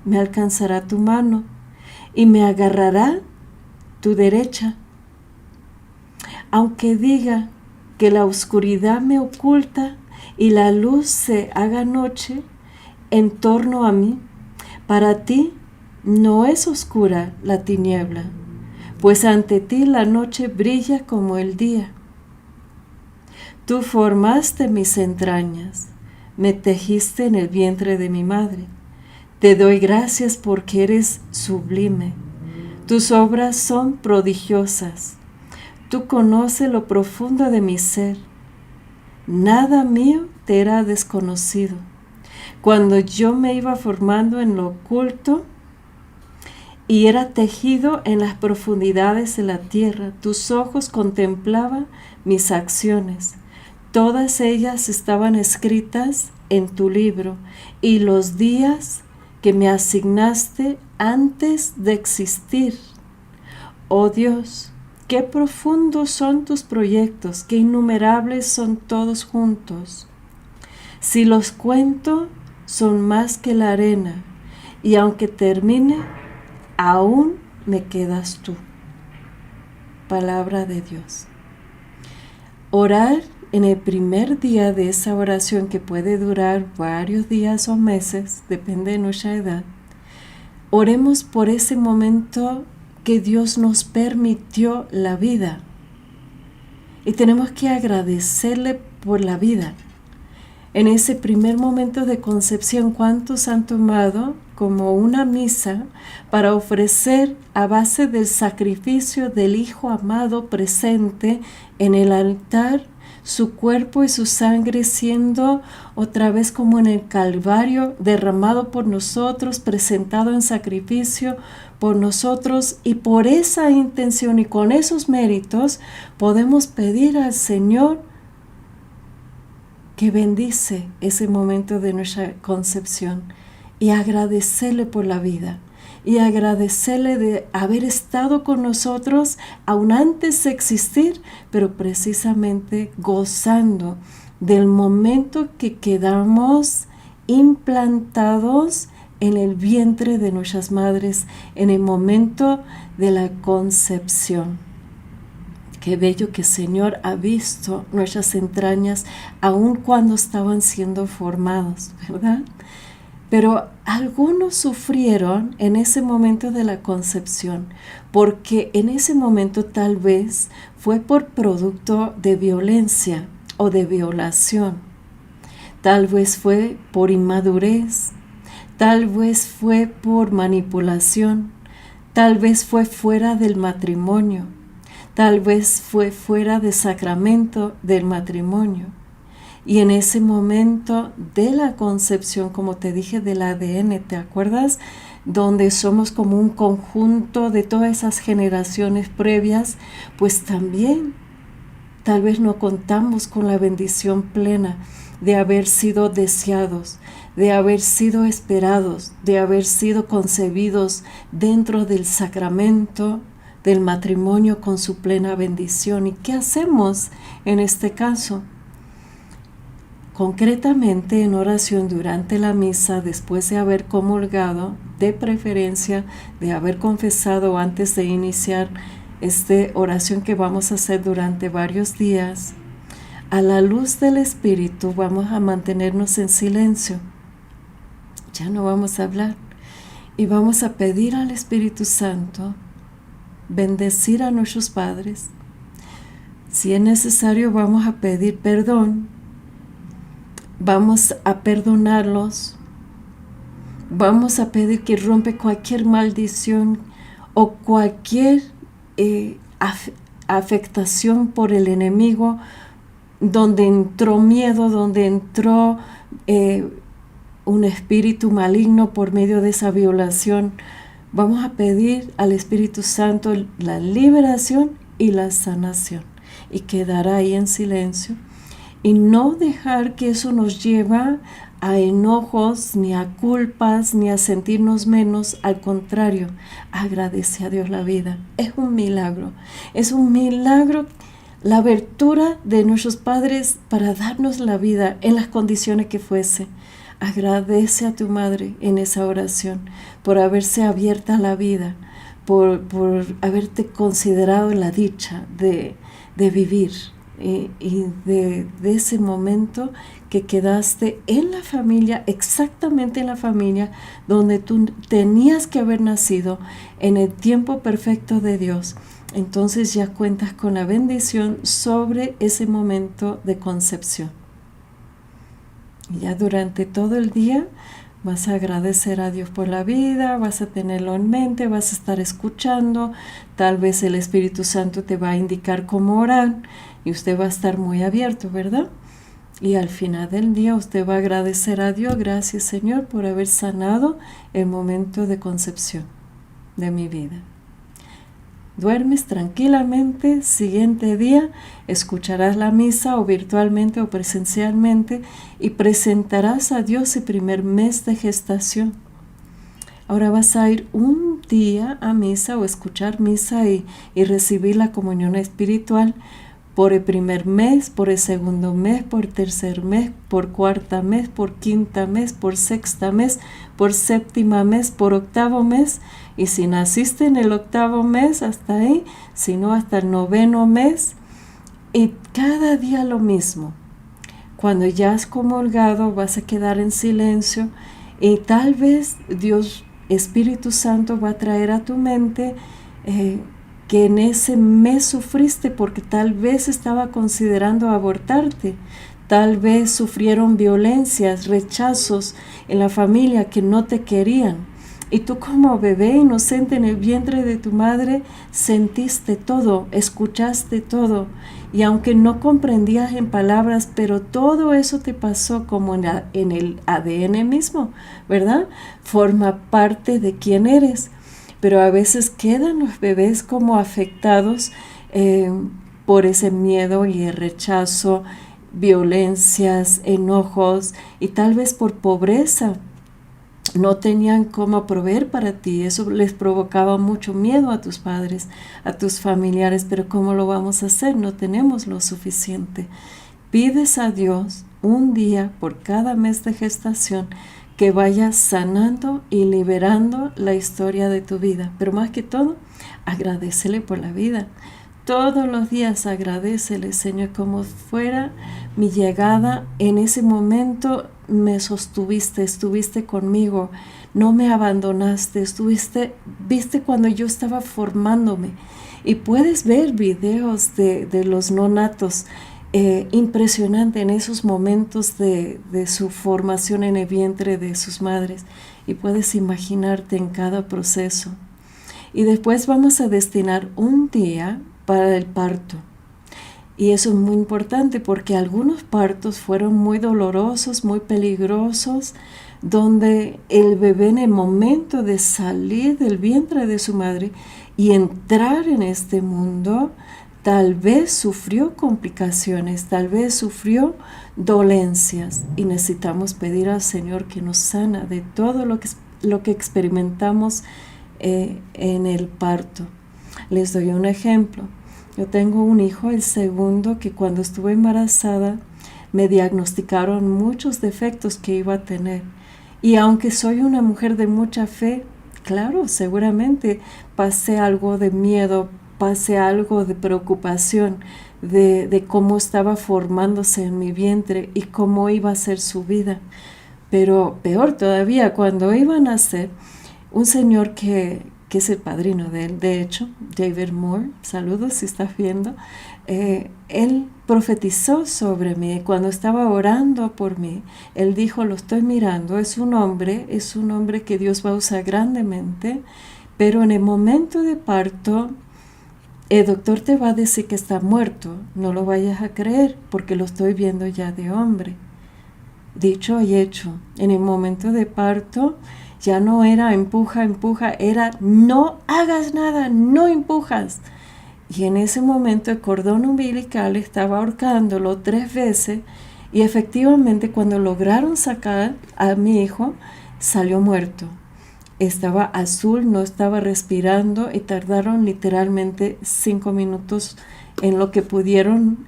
me alcanzará tu mano y me agarrará tu derecha. Aunque diga que la oscuridad me oculta y la luz se haga noche en torno a mí, para ti no es oscura la tiniebla, pues ante ti la noche brilla como el día. Tú formaste mis entrañas, me tejiste en el vientre de mi madre. Te doy gracias porque eres sublime. Tus obras son prodigiosas. Tú conoces lo profundo de mi ser. Nada mío te era desconocido. Cuando yo me iba formando en lo oculto y era tejido en las profundidades de la tierra, tus ojos contemplaban mis acciones. Todas ellas estaban escritas en tu libro y los días que me asignaste antes de existir. Oh Dios, qué profundos son tus proyectos, qué innumerables son todos juntos. Si los cuento, son más que la arena, y aunque termine, aún me quedas tú. Palabra de Dios. Orar en el primer día de esa oración, que puede durar varios días o meses, depende de nuestra edad, oremos por ese momento que Dios nos permitió la vida. Y tenemos que agradecerle por la vida. En ese primer momento de concepción, ¿cuántos han tomado como una misa para ofrecer a base del sacrificio del Hijo amado presente en el altar, su cuerpo y su sangre siendo otra vez como en el Calvario, derramado por nosotros, presentado en sacrificio por nosotros? Y por esa intención y con esos méritos podemos pedir al Señor que bendice ese momento de nuestra concepción y agradecerle por la vida y agradecerle de haber estado con nosotros aún antes de existir, pero precisamente gozando del momento que quedamos implantados en el vientre de nuestras madres, en el momento de la concepción. Qué bello que el Señor ha visto nuestras entrañas aun cuando estaban siendo formados, ¿verdad? Pero algunos sufrieron en ese momento de la concepción, porque en ese momento tal vez fue por producto de violencia o de violación. Tal vez fue por inmadurez, tal vez fue por manipulación, tal vez fue fuera del matrimonio. Tal vez fue fuera de sacramento del matrimonio. Y en ese momento de la concepción, como te dije, del ADN, ¿te acuerdas? Donde somos como un conjunto de todas esas generaciones previas, pues también tal vez no contamos con la bendición plena de haber sido deseados, de haber sido esperados, de haber sido concebidos dentro del sacramento del matrimonio con su plena bendición. ¿Y qué hacemos en este caso? Concretamente en oración durante la misa, después de haber comulgado, de preferencia de haber confesado antes de iniciar esta oración que vamos a hacer durante varios días, a la luz del Espíritu vamos a mantenernos en silencio. Ya no vamos a hablar y vamos a pedir al Espíritu Santo bendecir a nuestros padres. Si es necesario, vamos a pedir perdón. Vamos a perdonarlos. Vamos a pedir que rompe cualquier maldición o cualquier afectación por el enemigo, donde entró miedo, donde entró un espíritu maligno por medio de esa violación. Vamos a pedir al Espíritu Santo la liberación y la sanación, y quedar ahí en silencio y no dejar que eso nos lleve a enojos, ni a culpas, ni a sentirnos menos. Al contrario, agradece a Dios la vida. Es un milagro la abertura de nuestros padres para darnos la vida en las condiciones que fuese. Agradece a tu madre en esa oración por haberse abierta a la vida, por haberte considerado la dicha de vivir y de ese momento que quedaste en la familia, exactamente en la familia donde tú tenías que haber nacido, en el tiempo perfecto de Dios. Entonces ya cuentas con la bendición sobre ese momento de concepción. Y ya durante todo el día vas a agradecer a Dios por la vida, vas a tenerlo en mente, vas a estar escuchando. Tal vez el Espíritu Santo te va a indicar cómo orar y usted va a estar muy abierto, ¿verdad? Y al final del día usted va a agradecer a Dios: gracias, Señor, por haber sanado el momento de concepción de mi vida. Duermes tranquilamente, siguiente día escucharás la misa o virtualmente o presencialmente y presentarás a Dios el primer mes de gestación. Ahora vas a ir un día a misa o escuchar misa y recibir la comunión espiritual por el primer mes, por el segundo mes, por tercer mes, por cuarta mes, por quinta mes, por sexta mes, por séptima mes, por octavo mes. Y si naciste en el octavo mes, hasta ahí, si no, hasta el noveno mes. Y cada día lo mismo. Cuando ya has comulgado, vas a quedar en silencio y tal vez Dios, Espíritu Santo, va a traer a tu mente que en ese mes sufriste porque tal vez estaba considerando abortarte. Tal vez sufrieron violencias, rechazos en la familia, que no te querían. Y tú, como bebé inocente en el vientre de tu madre, sentiste todo, escuchaste todo. Y aunque no comprendías en palabras, pero todo eso te pasó como en el ADN mismo, ¿verdad? Forma parte de quién eres. Pero a veces quedan los bebés como afectados por ese miedo y el rechazo, violencias, enojos, y tal vez por pobreza. No tenían cómo proveer para ti. Eso les provocaba mucho miedo a tus padres, a tus familiares. Pero ¿cómo lo vamos a hacer? No tenemos lo suficiente. Pides a Dios un día por cada mes de gestación que vaya sanando y liberando la historia de tu vida. Pero más que todo, agradécele por la vida. Todos los días agradécele: Señor, como fuera mi llegada, en ese momento me sostuviste, estuviste conmigo, no me abandonaste, viste cuando yo estaba formándome. Y puedes ver videos de los nonatos, impresionante en esos momentos de su formación en el vientre de sus madres, y puedes imaginarte en cada proceso. Y después vamos a destinar un día para el parto. Y eso es muy importante porque algunos partos fueron muy dolorosos, muy peligrosos, donde el bebé, en el momento de salir del vientre de su madre y entrar en este mundo, tal vez sufrió complicaciones, tal vez sufrió dolencias y necesitamos pedir al Señor que nos sana de todo lo que experimentamos en el parto. Les doy un ejemplo. Yo tengo un hijo, el segundo, que cuando estuve embarazada me diagnosticaron muchos defectos que iba a tener. Y aunque soy una mujer de mucha fe, claro, seguramente pasé algo de miedo, pasé algo de preocupación de cómo estaba formándose en mi vientre y cómo iba a ser su vida. Pero peor todavía, cuando iba a nacer, un señor que es el padrino de él, de hecho, David Moore, saludos si estás viendo, él profetizó sobre mí cuando estaba orando por mí. Él dijo, lo estoy mirando, es un hombre que Dios va a usar grandemente, pero en el momento de parto, el doctor te va a decir que está muerto, no lo vayas a creer porque lo estoy viendo ya de hombre. Dicho y hecho, en el momento de parto, ya no era empuja, era no hagas nada, no empujas. Y en ese momento el cordón umbilical estaba ahorcándolo 3 veces y efectivamente cuando lograron sacar a mi hijo, salió muerto. Estaba azul, no estaba respirando y tardaron literalmente 5 minutos en lo que pudieron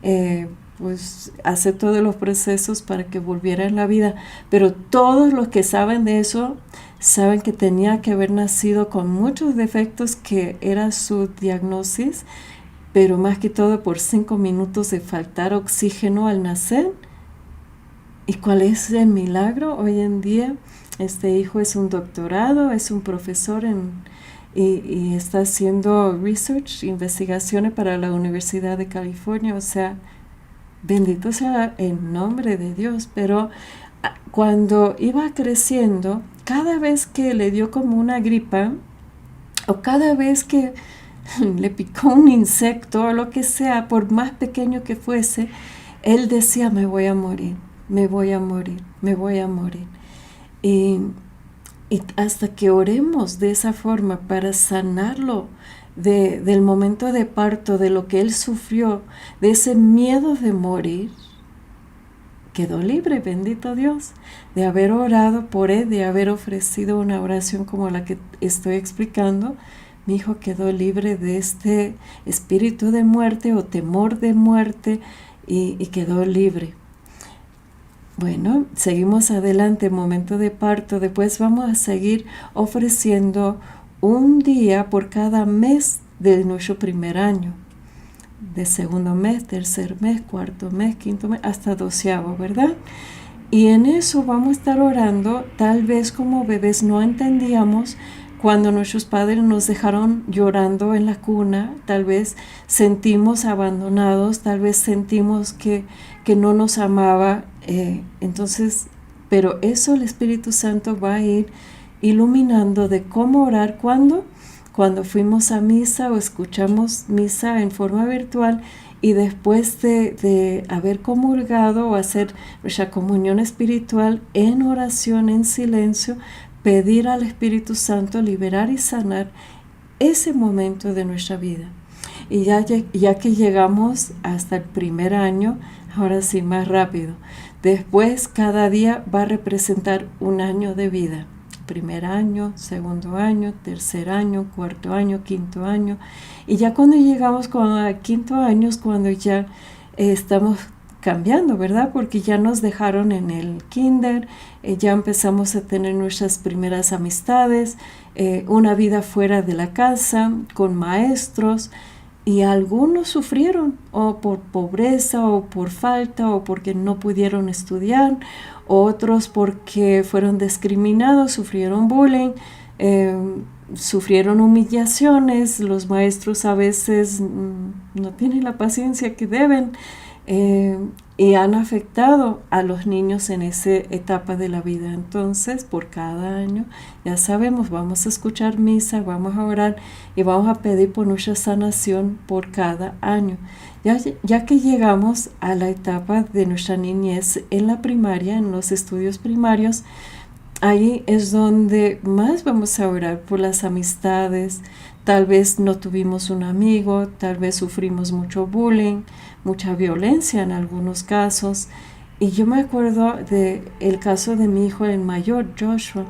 hacer todos los procesos para que volviera en la vida. Pero todos los que saben de eso saben que tenía que haber nacido con muchos defectos, que era su diagnosis, pero más que todo por 5 minutos de faltar oxígeno al nacer. ¿Y cuál es el milagro? Hoy en día este hijo es un doctorado, es un profesor y está haciendo research, investigaciones para la Universidad de California. O sea, bendito sea el nombre de Dios. Pero cuando iba creciendo, cada vez que le dio como una gripa o cada vez que le picó un insecto o lo que sea, por más pequeño que fuese, él decía, me voy a morir. Y hasta que oremos de esa forma para sanarlo del momento de parto, de lo que él sufrió, de ese miedo de morir, quedó libre, bendito Dios, de haber orado por él, de haber ofrecido una oración como la que estoy explicando. Mi hijo quedó libre de este espíritu de muerte o temor de muerte y quedó libre. Bueno, seguimos adelante, momento de parto. Después vamos a seguir ofreciendo un día por cada mes de nuestro primer año. De segundo mes, tercer mes, cuarto mes, quinto mes, hasta 12º, ¿verdad? Y en eso vamos a estar orando. Tal vez como bebés no entendíamos cuando nuestros padres nos dejaron llorando en la cuna. Tal vez sentimos abandonados, tal vez sentimos que no nos amaba. Pero eso el Espíritu Santo va a ir iluminando de cómo orar cuando fuimos a misa o escuchamos misa en forma virtual y después de haber comulgado o hacer nuestra comunión espiritual en oración, en silencio, pedir al Espíritu Santo liberar y sanar ese momento de nuestra vida. Y ya que llegamos hasta el primer año, ahora sí, más rápido. Después, cada día va a representar un año de vida. Primer año, segundo año, tercer año, cuarto año, quinto año. Y ya cuando llegamos al quinto año es cuando ya estamos cambiando, ¿verdad? Porque ya nos dejaron en el kinder, ya empezamos a tener nuestras primeras amistades, una vida fuera de la casa, con maestros. Y algunos sufrieron o por pobreza o por falta o porque no pudieron estudiar, otros porque fueron discriminados, sufrieron bullying, sufrieron humillaciones. Los maestros a veces no tienen la paciencia que deben y han afectado a los niños en esa etapa de la vida. Entonces, por cada año, ya sabemos, vamos a escuchar misa, vamos a orar y vamos a pedir por nuestra sanación por cada año. Ya que llegamos a la etapa de nuestra niñez en la primaria, en los estudios primarios, ahí es donde más vamos a orar por las amistades, tal vez no tuvimos un amigo, tal vez sufrimos mucho bullying, mucha violencia en algunos casos. Y yo me acuerdo del caso de mi hijo, el mayor, Joshua.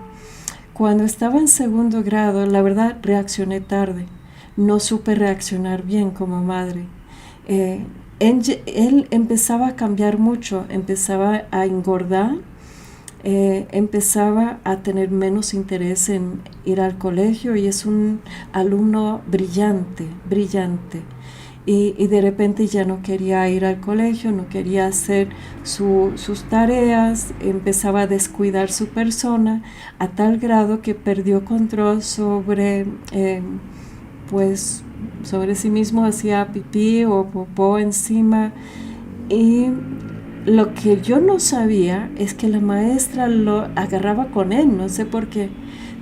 Cuando estaba en segundo grado, la verdad reaccioné tarde. No supe reaccionar bien como madre. Él empezaba a cambiar mucho, empezaba a engordar, empezaba a tener menos interés en ir al colegio y es un alumno brillante. Y de repente ya no quería ir al colegio, no quería hacer sus tareas, empezaba a descuidar su persona a tal grado que perdió control sobre sí mismo, hacía pipí o popó encima. Y lo que yo no sabía es que la maestra lo agarraba con él, no sé por qué,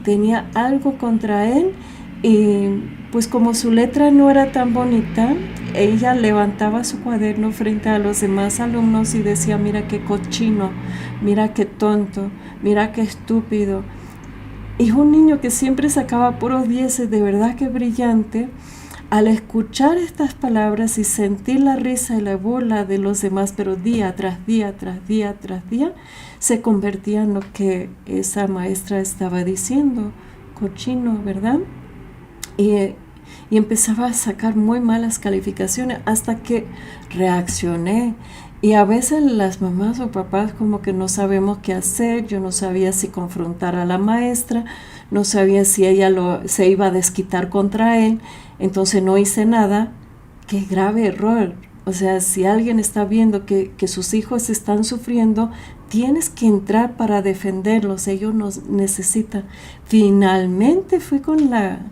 tenía algo contra él. Y pues como su letra no era tan bonita, ella levantaba su cuaderno frente a los demás alumnos y decía: mira qué cochino, mira qué tonto, mira qué estúpido. Y un niño que siempre sacaba puros dieces, de verdad que brillante, al escuchar estas palabras y sentir la risa y la burla de los demás, pero día tras día, tras día, tras día, se convertía en lo que esa maestra estaba diciendo: cochino, ¿verdad? Y empezaba a sacar muy malas calificaciones hasta que reaccioné. Y a veces las mamás o papás como que no sabemos qué hacer. Yo no sabía si confrontar a la maestra, no sabía si ella se iba a desquitar contra él, entonces no hice nada. Qué grave error. O sea, si alguien está viendo que sus hijos están sufriendo, tienes que entrar para defenderlos, ellos nos necesitan. Finalmente fui con la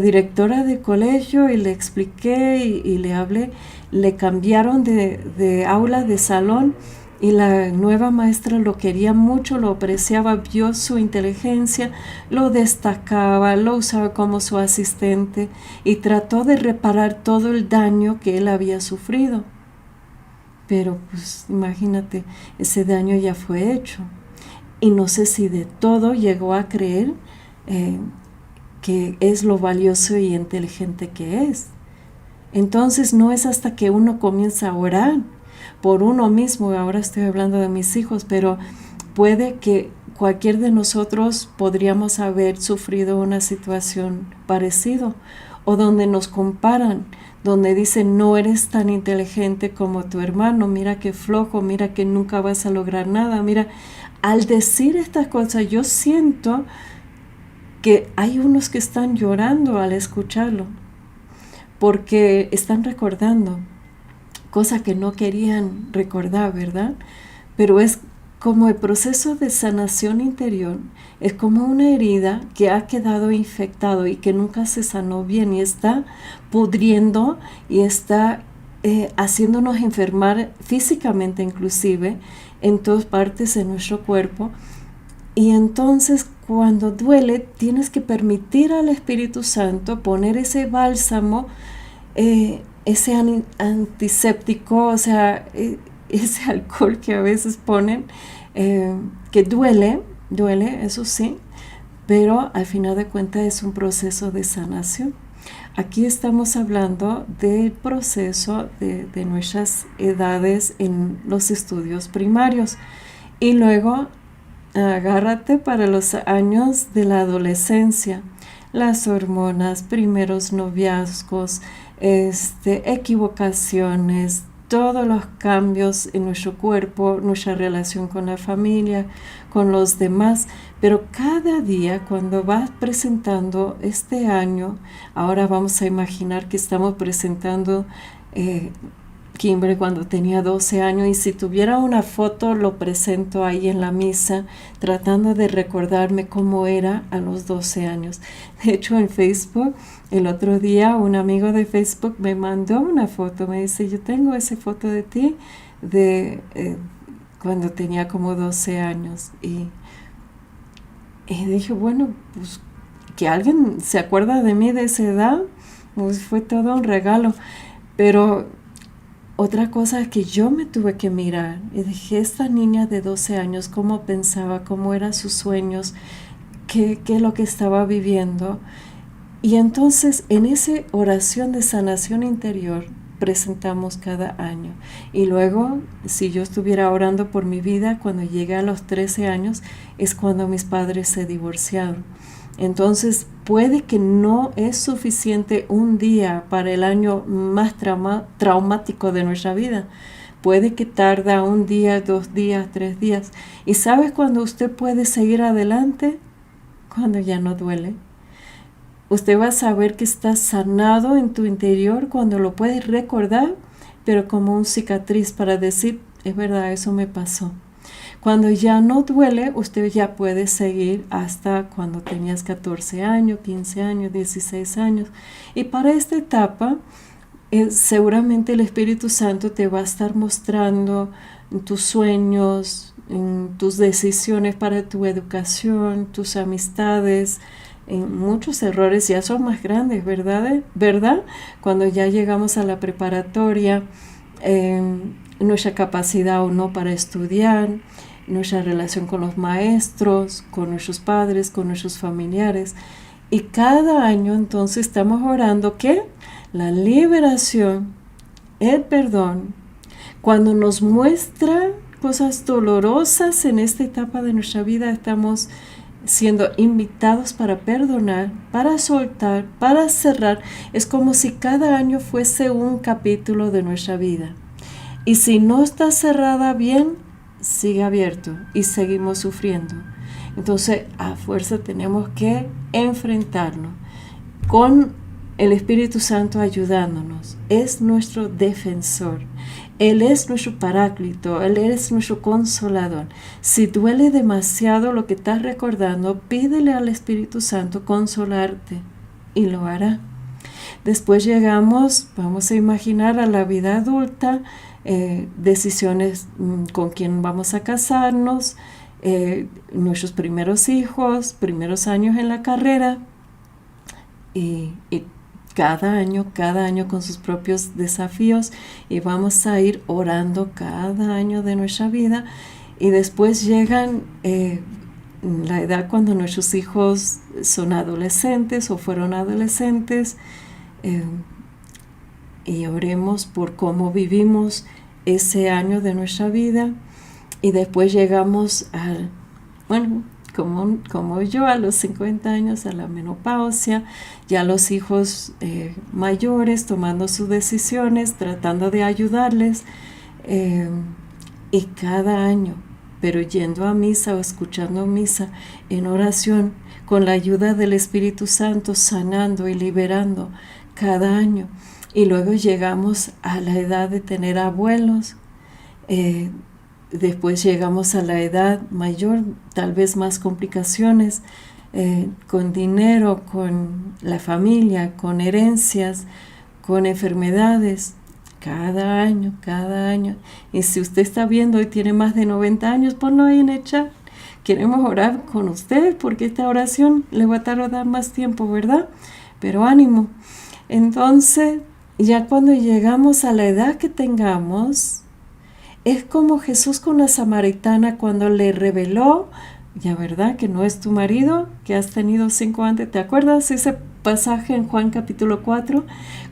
directora de colegio y le expliqué y le hablé. Le cambiaron de aula, de salón, y la nueva maestra lo quería mucho, lo apreciaba, vio su inteligencia, lo destacaba, lo usaba como su asistente y trató de reparar todo el daño que él había sufrido. Pero pues imagínate, ese daño ya fue hecho. Y no sé si de todo llegó a creer que es lo valioso y inteligente que es. Entonces no es hasta que uno comienza a orar por uno mismo, ahora estoy hablando de mis hijos, pero puede que cualquier de nosotros podríamos haber sufrido una situación parecida, o donde nos comparan, donde dicen: no eres tan inteligente como tu hermano, mira qué flojo, mira que nunca vas a lograr nada. Mira, al decir estas cosas yo siento que hay unos que están llorando al escucharlo, porque están recordando cosas que no querían recordar, ¿verdad? Pero es como el proceso de sanación interior, es como una herida que ha quedado infectado y que nunca se sanó bien y está pudriendo y está haciéndonos enfermar físicamente, inclusive en todas partes de nuestro cuerpo. Y entonces cuando duele tienes que permitir al Espíritu Santo poner ese bálsamo, ese antiséptico, o sea, ese alcohol que a veces ponen, que duele, eso sí, pero al final de cuentas es un proceso de sanación. Aquí estamos hablando del proceso de nuestras edades en los estudios primarios. Y luego agárrate para los años de la adolescencia, las hormonas, primeros noviazgos, equivocaciones, todos los cambios en nuestro cuerpo, nuestra relación con la familia, con los demás. Pero cada día cuando vas presentando este año, ahora vamos a imaginar que estamos presentando Kimberly cuando tenía 12 años, y si tuviera una foto lo presento ahí en la misa, tratando de recordarme cómo era a los 12 años. De hecho, en Facebook, el otro día un amigo de Facebook me mandó una foto, me dice: yo tengo esa foto de ti de cuando tenía como 12 años. Y dije, bueno, pues que alguien se acuerda de mí de esa edad, pues fue todo un regalo. Pero otra cosa es que yo me tuve que mirar y dije: esta niña de 12 años, ¿cómo pensaba? ¿Cómo eran sus sueños? ¿Qué es lo que estaba viviendo? Y entonces en esa oración de sanación interior presentamos cada año. Y luego, si yo estuviera orando por mi vida, cuando llegué a los 13 años, es cuando mis padres se divorciaron. Entonces, puede que no es suficiente un día para el año más traumático de nuestra vida. Puede que tarda un día, 2 días, 3 días. ¿Y sabes cuándo usted puede seguir adelante? Cuando ya no duele. Usted va a saber que está sanado en tu interior cuando lo puedes recordar, pero como un cicatriz para decir, es verdad, eso me pasó. Cuando ya no duele, usted ya puede seguir hasta cuando tenías 14 años, 15 años, 16 años. Y para esta etapa, seguramente el Espíritu Santo te va a estar mostrando tus sueños, tus decisiones para tu educación, tus amistades. Muchos errores ya son más grandes, ¿verdad? Cuando ya llegamos a la preparatoria, nuestra capacidad o no para estudiar, nuestra relación con los maestros, con nuestros padres, con nuestros familiares. Y cada año entonces estamos orando que la liberación, el perdón, cuando nos muestra cosas dolorosas en esta etapa de nuestra vida, estamos siendo invitados para perdonar, para soltar, para cerrar. Es como si cada año fuese un capítulo de nuestra vida. Y si no está cerrada bien, sigue abierto y seguimos sufriendo. Entonces, a fuerza tenemos que enfrentarnos con el Espíritu Santo ayudándonos. Es nuestro defensor. Él es nuestro paráclito, Él es nuestro consolador. Si duele demasiado lo que estás recordando, pídele al Espíritu Santo consolarte y lo hará. Después llegamos, vamos a imaginar, a la vida adulta, decisiones con quién vamos a casarnos, nuestros primeros hijos, primeros años en la carrera y cada año con sus propios desafíos, y vamos a ir orando cada año de nuestra vida. Y después llegan la edad cuando nuestros hijos son adolescentes o fueron adolescentes, y oremos por cómo vivimos ese año de nuestra vida. Y después llegamos al, como yo, a los 50 años, a la menopausia, ya los hijos mayores tomando sus decisiones, tratando de ayudarles, y cada año, pero yendo a misa o escuchando misa en oración, con la ayuda del Espíritu Santo, sanando y liberando cada año. Y luego llegamos a la edad de tener abuelos, después llegamos a la edad mayor, tal vez más complicaciones con dinero, con la familia, con herencias, con enfermedades, cada año. Y si usted está viendo y tiene más de 90 años, ponlo ahí en el chat. Queremos orar con usted porque esta oración le va a tardar más tiempo, ¿verdad? Pero ánimo. Entonces, ya cuando llegamos a la edad que tengamos, es como Jesús con la samaritana cuando le reveló, ya verdad que no es tu marido, que has tenido 5 antes. ¿Te acuerdas ese pasaje en Juan capítulo 4?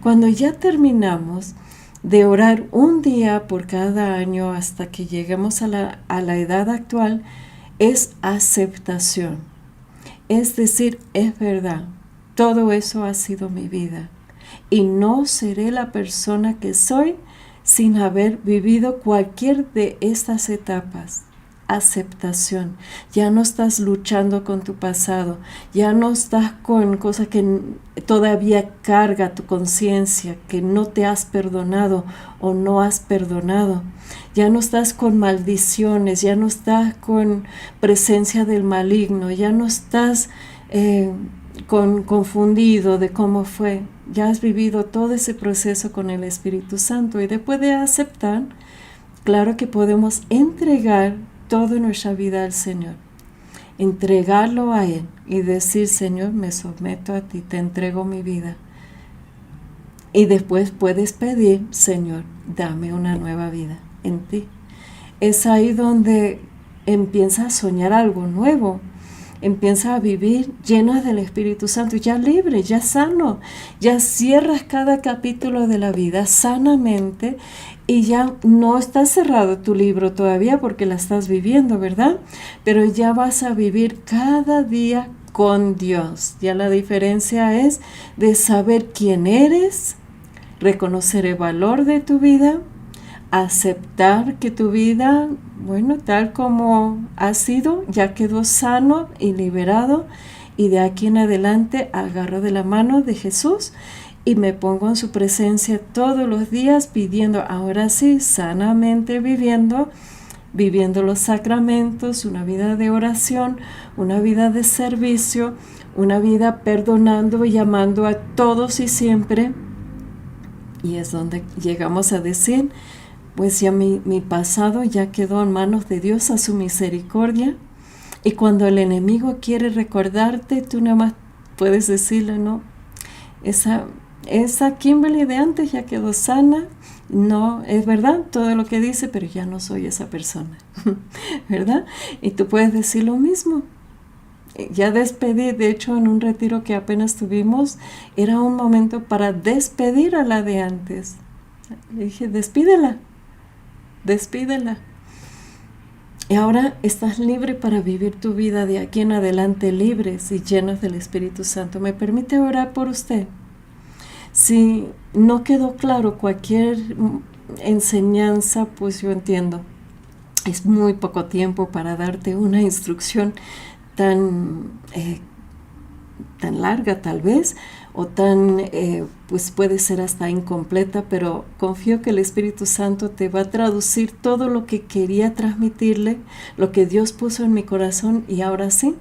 Cuando ya terminamos de orar un día por cada año hasta que lleguemos a la edad actual, es aceptación. Es decir, es verdad, todo eso ha sido mi vida. Y no seré la persona que soy sin haber vivido cualquier de estas etapas. Aceptación. Ya no estás luchando con tu pasado. Ya no estás con cosas que todavía carga tu conciencia, que no te has perdonado o no has perdonado. Ya no estás con maldiciones. Ya no estás con presencia del maligno. Ya no estás confundido de cómo fue. Ya has vivido todo ese proceso con el Espíritu Santo, y después de aceptar, claro que podemos entregar toda nuestra vida al Señor, entregarlo a Él y decir: Señor, me someto a ti, te entrego mi vida. Y después puedes pedir: Señor, dame una nueva vida en ti. Es ahí donde empiezas a soñar algo nuevo. empieza a vivir llena del Espíritu Santo, ya libre, ya sano, ya cierras cada capítulo de la vida sanamente y ya no está cerrado tu libro todavía porque la estás viviendo, ¿verdad? Pero ya vas a vivir cada día con Dios. Ya la diferencia es de saber quién eres, reconocer el valor de tu vida, aceptar que tu vida, bueno, tal como ha sido, ya quedó sano y liberado, y de aquí en adelante agarro de la mano de Jesús y me pongo en su presencia todos los días pidiendo, ahora sí, sanamente viviendo los sacramentos, una vida de oración, una vida de servicio, una vida perdonando y amando a todos y siempre. Y es donde llegamos a decir, pues ya mi pasado ya quedó en manos de Dios a su misericordia. Y cuando el enemigo quiere recordarte, tú nada más puedes decirle, no, esa Kimberly de antes ya quedó sana. No, es verdad todo lo que dice, pero ya no soy esa persona, ¿verdad? Y tú puedes decir lo mismo. Ya despedí, de hecho en un retiro que apenas tuvimos, era un momento para despedir a la de antes. Le dije, despídela. Y ahora estás libre para vivir tu vida de aquí en adelante, libres y llenos del Espíritu Santo. ¿Me permite orar por usted? Si no quedó claro cualquier enseñanza, pues yo entiendo. Es muy poco tiempo para darte una instrucción tan larga tal vez, o pues puede ser hasta incompleta, pero confío que el Espíritu Santo te va a traducir todo lo que quería transmitirle, lo que Dios puso en mi corazón, y ahora sí,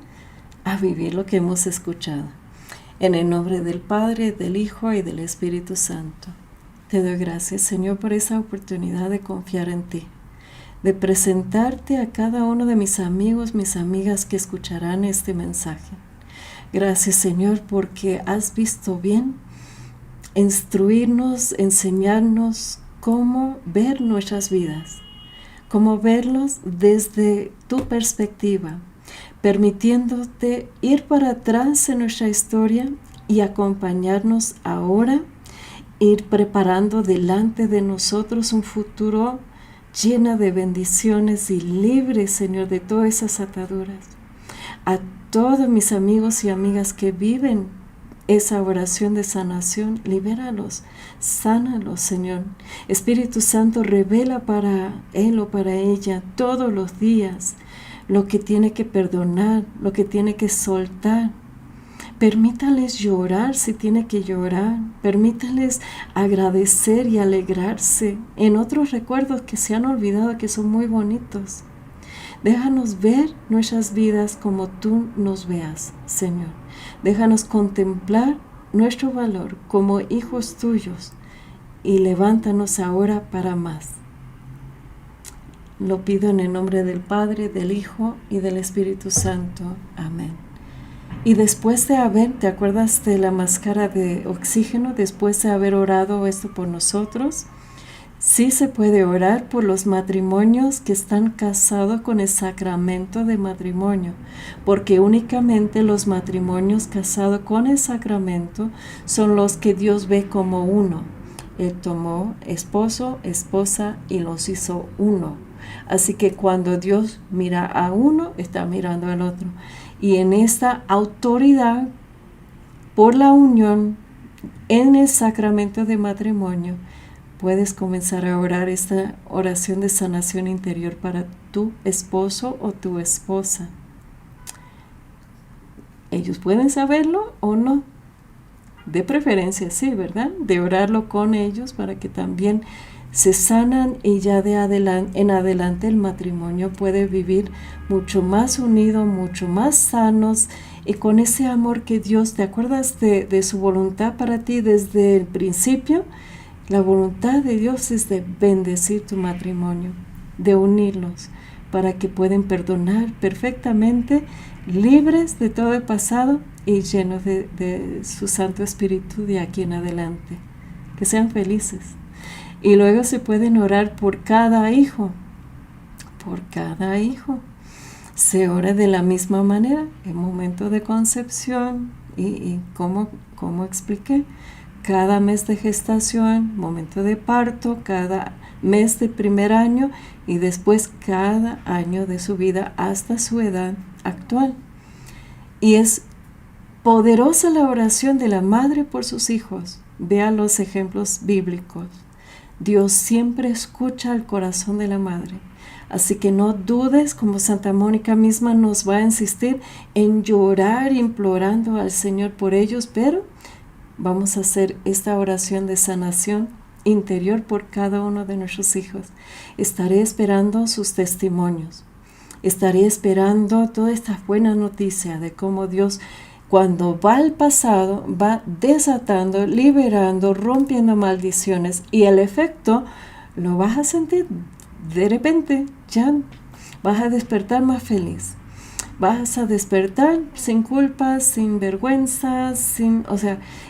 a vivir lo que hemos escuchado. En el nombre del Padre, del Hijo y del Espíritu Santo. Te doy gracias, Señor, por esa oportunidad de confiar en ti, de presentarte a cada uno de mis amigos, mis amigas que escucharán este mensaje. Gracias, Señor, porque has visto bien instruirnos, enseñarnos cómo ver nuestras vidas, cómo verlos desde tu perspectiva, permitiéndote ir para atrás en nuestra historia y acompañarnos ahora, ir preparando delante de nosotros un futuro lleno de bendiciones y libre, Señor, de todas esas ataduras. A todos mis amigos y amigas que viven esa oración de sanación, libéralos, sánalos, Señor. Espíritu Santo, revela para él o para ella todos los días lo que tiene que perdonar, lo que tiene que soltar. Permítales llorar si tiene que llorar. Permítales agradecer y alegrarse en otros recuerdos que se han olvidado, que son muy bonitos. Déjanos ver nuestras vidas como tú nos veas, Señor. Déjanos contemplar nuestro valor como hijos tuyos y levántanos ahora para más. Lo pido en el nombre del Padre, del Hijo y del Espíritu Santo. Amén. Y después de ¿te acuerdas de la máscara de oxígeno? Después de haber orado esto por nosotros, sí se puede orar por los matrimonios que están casados con el sacramento de matrimonio, porque únicamente los matrimonios casados con el sacramento son los que Dios ve como uno. Él tomó esposo, esposa y los hizo uno. Así que cuando Dios mira a uno, está mirando al otro. Y en esta autoridad, por la unión en el sacramento de matrimonio, puedes comenzar a orar esta oración de sanación interior para tu esposo o tu esposa. Ellos pueden saberlo o no. De preferencia sí, ¿verdad? De orarlo con ellos para que también se sanan y ya en adelante el matrimonio puede vivir mucho más unido, mucho más sanos y con ese amor que Dios, ¿te acuerdas de su voluntad para ti desde el principio? La voluntad de Dios es de bendecir tu matrimonio, de unirlos para que puedan perdonar perfectamente, libres de todo el pasado y llenos de su Santo Espíritu de aquí en adelante. Que sean felices. Y luego se pueden orar por cada hijo, se ora de la misma manera, el momento de concepción y como expliqué, cada mes de gestación, momento de parto, cada mes de primer año y después cada año de su vida hasta su edad actual. Y es poderosa la oración de la madre por sus hijos. Vea los ejemplos bíblicos. Dios siempre escucha el corazón de la madre. Así que no dudes, como Santa Mónica misma nos va a insistir en llorar implorando al Señor por ellos, pero vamos a hacer esta oración de sanación interior por cada uno de nuestros hijos. Estaré esperando sus testimonios. Estaré esperando toda esta buena noticia de cómo Dios, cuando va al pasado, va desatando, liberando, rompiendo maldiciones, y el efecto lo vas a sentir de repente. Ya vas a despertar más feliz. Vas a despertar sin culpas, sin vergüenza,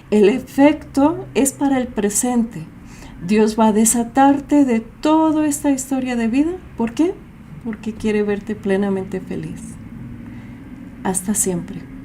el efecto es para el presente. Dios va a desatarte de toda esta historia de vida. ¿Por qué? Porque quiere verte plenamente feliz. Hasta siempre.